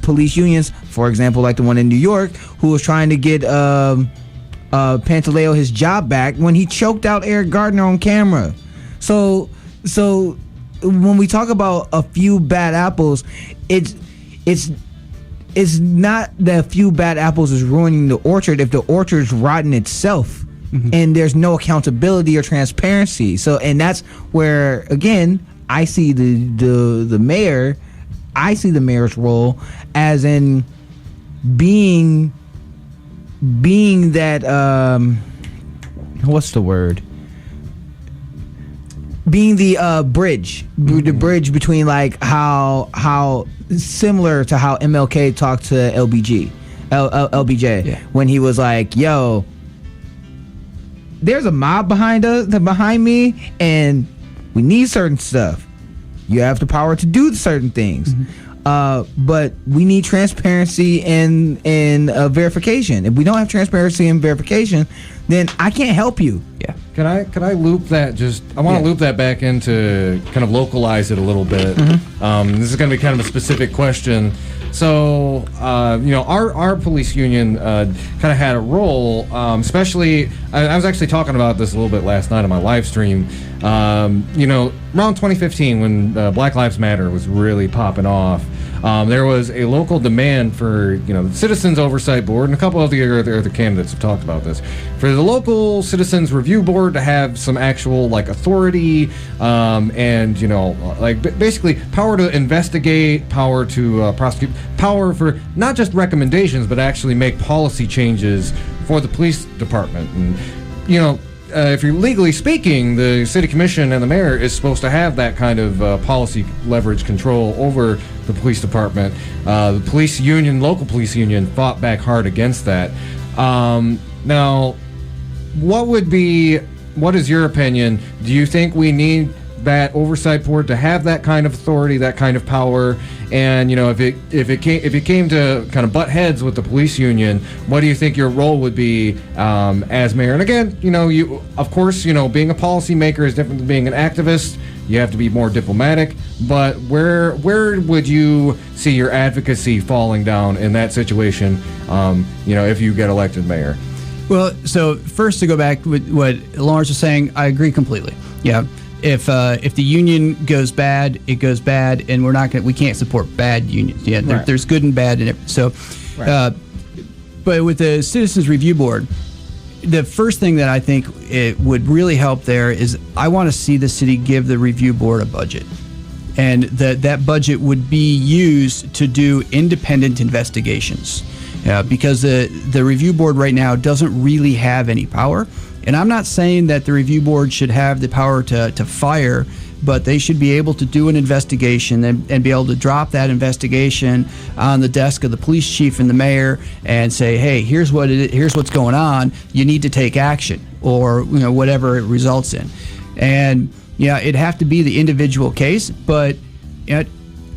police unions, for example, like the one in New York, who was trying to get Pantaleo his job back when he choked out Eric Gardner on camera. So when we talk about a few bad apples, it's not that a few bad apples is ruining the orchard if the orchard's rotten itself. Mm-hmm. And there's no accountability or transparency. So, and that's where, again, I see the mayor. I see the mayor's role as in being that what's the word? Being the bridge, the bridge between like how similar to how MLK talked to LBJ when he was like, "Yo, there's a mob behind me, and we need certain stuff. You have the power to do certain things, but we need transparency and verification. If we don't have transparency and verification, then I can't help you." Yeah. Can I loop that? I want to loop that back into kind of localize it a little bit. This is going to be kind of a specific question. So, our police union kind of had a role, especially, I was actually talking about this a little bit last night on my live stream. Around 2015, when Black Lives Matter was really popping off, there was a local demand for, the Citizens Oversight Board, and a couple of the other candidates have talked about this, for the local Citizens Review Board to have some actual, authority, and, basically power to investigate, power to prosecute, power for not just recommendations, but actually make policy changes for the police department. And, if you're legally speaking, the city commission and the mayor is supposed to have that kind of policy leverage control over the police department. The police union, local police union, fought back hard against that. Now, what is your opinion? Do you think we need that oversight board to have that kind of authority, that kind of power? And if it came to kind of butt heads with the police union, what do you think your role would be as mayor? And again, you of course, being a policymaker is different than being an activist. You have to be more diplomatic. But where would you see your advocacy falling down in that situation? If you get elected mayor. Well, so first to go back with what Lawrence was saying, I agree completely. Yeah. If the union goes bad, it goes bad, and we can't support bad unions. Yeah, right. There's good and bad in it. So, right. But with the Citizens Review Board, the first thing that I think it would really help there is I want to see the city give the review board a budget, and that budget would be used to do independent investigations. Because the review board right now doesn't really have any power. And I'm not saying that the review board should have the power to fire, but they should be able to do an investigation and be able to drop that investigation on the desk of the police chief and the mayor and say, hey, here's what's going on. You need to take action, or whatever it results in. And it'd have to be the individual case, but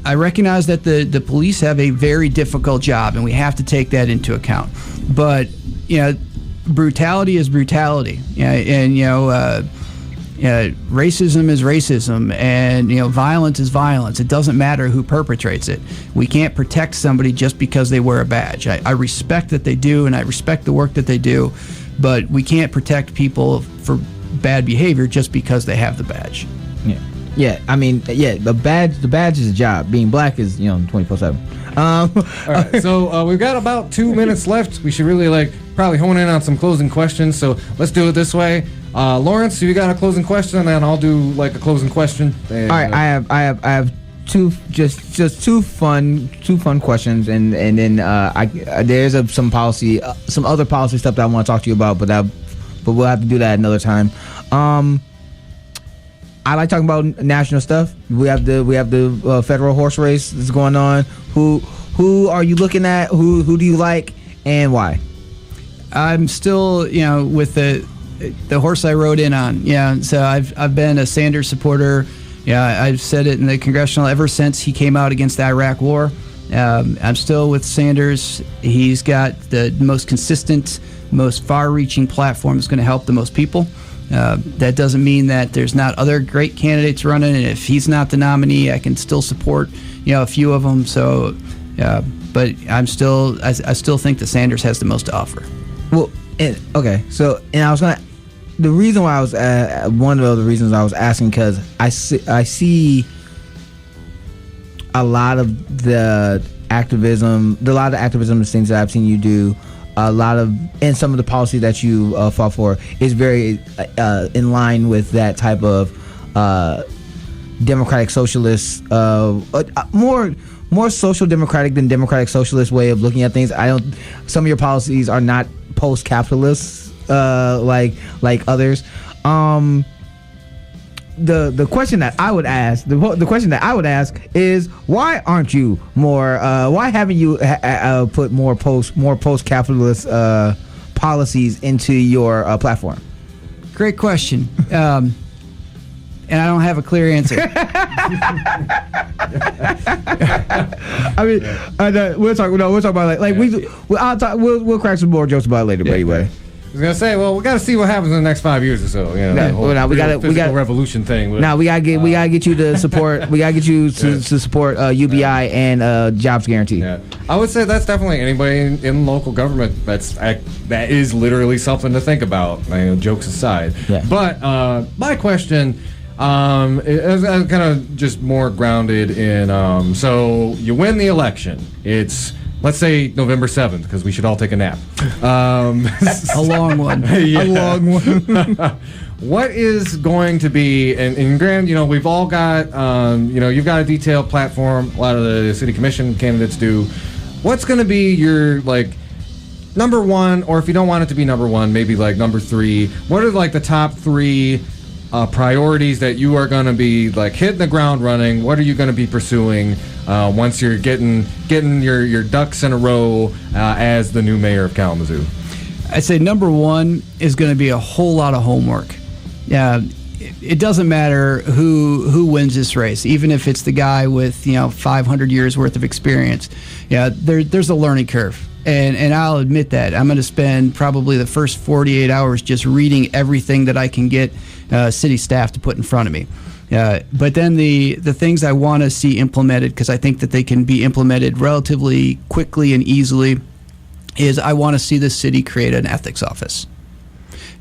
I recognize that the police have a very difficult job, and we have to take that into account. But brutality is brutality, and racism is racism, and violence is violence. It doesn't matter who perpetrates it. We can't protect somebody just because they wear a badge. I respect that they do, and I respect the work that they do, but we can't protect people for bad behavior just because they have the badge. Yeah, I mean, the badge is a job. Being black is 24/7. All right, so we've got about 2 minutes left. We should really probably hone in on some closing questions. So let's do it this way. Lawrence, you got a closing question, and then I'll do a closing question. And, all right, I have two two fun questions, and then there's some other policy stuff that I want to talk to you about, but we'll have to do that another time. I like talking about national stuff. We have the federal horse race that's going on. Who are you looking at? Who do you like, and why? I'm still with the horse I rode in on. So I've been a Sanders supporter. I've said it in the congressional ever since he came out against the Iraq War. I'm still with Sanders. He's got the most consistent, most far-reaching platform that's going to help the most people. That doesn't mean that there's not other great candidates running, and if he's not the nominee, I can still support a few of them. So, but I still think that Sanders has the most to offer. Well, okay. So, and I was gonna. The reason why I was one of the reasons I was asking, because I see a lot of the activism, and things that I've seen you do. And some of the policy that you fought for is very in line with that type of democratic socialist, more social democratic than democratic socialist way of looking at things. Some of your policies are not post-capitalist like others. The question that I would ask, is, why aren't you more? Why haven't you put more post-capitalist policies into your platform? Great question, and I don't have a clear answer. I mean, we'll talk about we'll crack some more jokes about it later. But anyway. I was gonna say, well, we got to see what happens in the next 5 years or so. We got revolution thing. Now we gotta get you to support. We gotta get you to support UBI and jobs guarantee. Yeah, I would say that's definitely anybody in local government. That is literally something to think about. Jokes aside. Yeah. But my question is kind of just more grounded in. So you win the election. It's, let's say, November 7th, because we should all take a nap. A long one. Yeah. A long one. What is going to be, and Graham, we've all got, you've got a detailed platform. A lot of the city commission candidates do. What's going to be your, number one, or if you don't want it to be number one, maybe number three? What are the top three priorities that you are going to be hitting the ground running? What are you going to be pursuing once you're getting your ducks in a row as the new mayor of Kalamazoo? I'd say number one is going to be a whole lot of homework. It doesn't matter who wins this race, even if it's the guy with 500 years worth of experience. There's a learning curve. And I'll admit that. I'm going to spend probably the first 48 hours just reading everything that I can get city staff to put in front of me. But then the things I want to see implemented, because I think that they can be implemented relatively quickly and easily, is I want to see the city create an ethics office.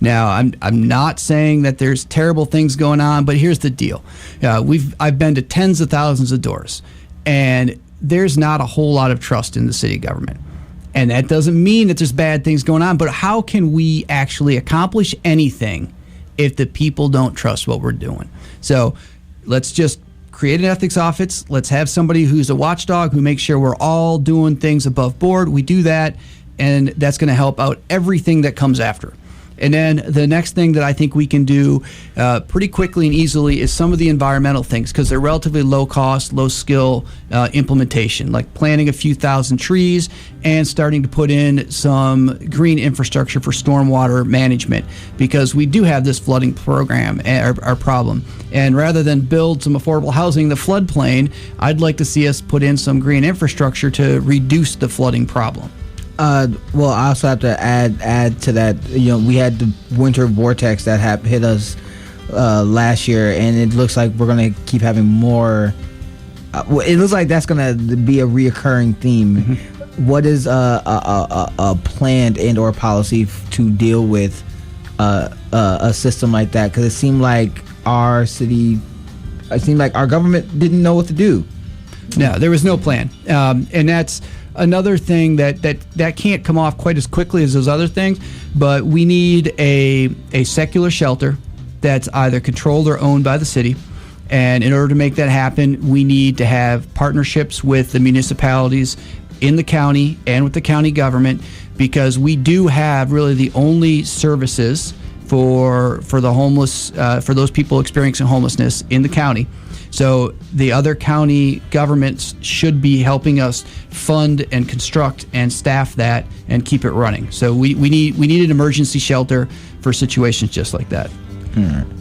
Now, I'm not saying that there's terrible things going on, but here's the deal. I've been to tens of thousands of doors, and there's not a whole lot of trust in the city government. And that doesn't mean that there's bad things going on, but how can we actually accomplish anything if the people don't trust what we're doing? So let's just create an ethics office. Let's have somebody who's a watchdog who makes sure we're all doing things above board. We do that, and that's going to help out everything that comes after. And then the next thing that I think we can do pretty quickly and easily is some of the environmental things, because they're relatively low cost, low skill implementation, like planting a few thousand trees and starting to put in some green infrastructure for stormwater management, because we do have this flooding program, our problem. And rather than build some affordable housing in the floodplain, I'd like to see us put in some green infrastructure to reduce the flooding problem. Well, I also have to add to that. We had the winter vortex that hit us last year, and it looks like we're going to keep having more. It looks like that's going to be a reoccurring theme. Mm-hmm. What is a planned and/or policy to deal with a system like that? Because it seemed like our government didn't know what to do. No, there was no plan, and that's another thing that can't come off quite as quickly as those other things. But we need a secular shelter that's either controlled or owned by the city. And in order to make that happen, we need to have partnerships with the municipalities in the county and with the county government, because we do have really the only services for the homeless, for those people experiencing homelessness in the county. So the other county governments should be helping us fund and construct and staff that and keep it running. So we need an emergency shelter for situations just like that.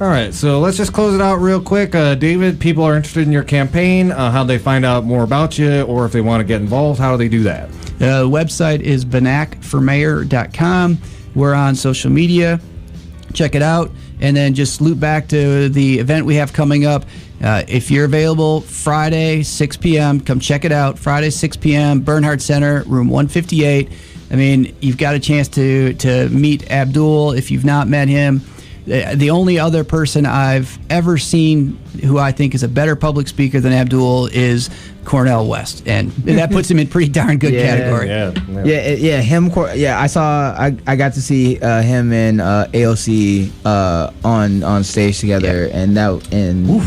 All right, so let's just close it out real quick. David, people are interested in your campaign. How do they find out more about you, or if they want to get involved, how do they do that? The website is benacformayor.com. We're on social media. Check it out. And then just loop back to the event we have coming up. If you're available, Friday, 6 p.m., come check it out. Friday, 6 p.m., Bernhardt Center, room 158. I mean, you've got a chance to meet Abdul if you've not met him. The only other person I've ever seen who I think is a better public speaker than Abdul is Cornel West, and that puts him in pretty darn good category. Him. I got to see him and AOC on stage together, and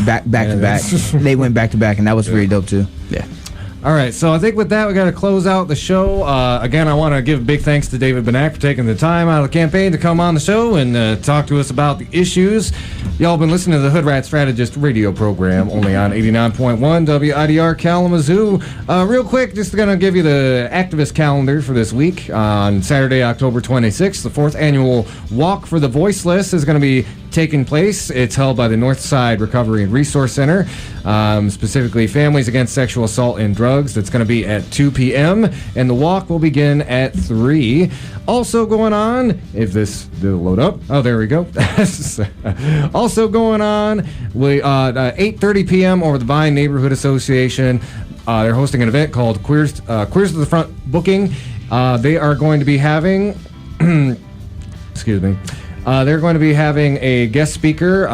back to back. They went back to back, and that was pretty dope too. Yeah. All right, so I think with that, we got to close out the show. Again, I want to give big thanks to David Benac for taking the time out of the campaign to come on the show and talk to us about the issues. Y'all been listening to the Hoodrat Strategist radio program, only on 89.1 WIDR Kalamazoo. Real quick, just going to give you the activist calendar for this week. On Saturday, October 26th, the 4th annual Walk for the Voiceless is going to be taking place. It's held by the Northside Recovery and Resource Center, specifically Families Against Sexual Assault and Drugs. That's going to be at 2 p.m. and the walk will begin at 3. Also going on, if this will load up, oh, there we go. Also going on, 8:30 p.m. over the Vine Neighborhood Association. They're hosting an event called Queers to the Front Booking. They are going to be having, excuse me, they're going to be having a guest speaker.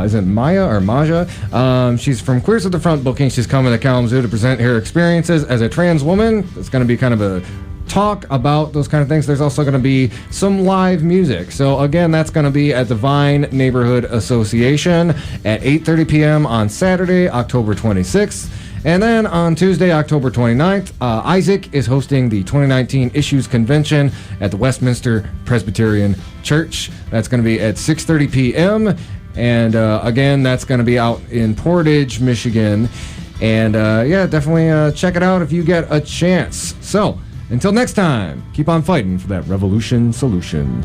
Is it Maya or Maja? She's from Queers to the Front Booking. She's coming to Kalamazoo to present her experiences as a trans woman. It's going to be kind of a talk about those kind of things. There's also going to be some live music. So again, that's going to be at the Vine Neighborhood Association at 8:30 p.m. on Saturday, October 26th. And then on Tuesday, October 29th, Isaac is hosting the 2019 Issues Convention at the Westminster Presbyterian Church. That's going to be at 6:30 p.m. And again, that's going to be out in Portage, Michigan. And definitely check it out if you get a chance. So until next time, keep on fighting for that revolution solution.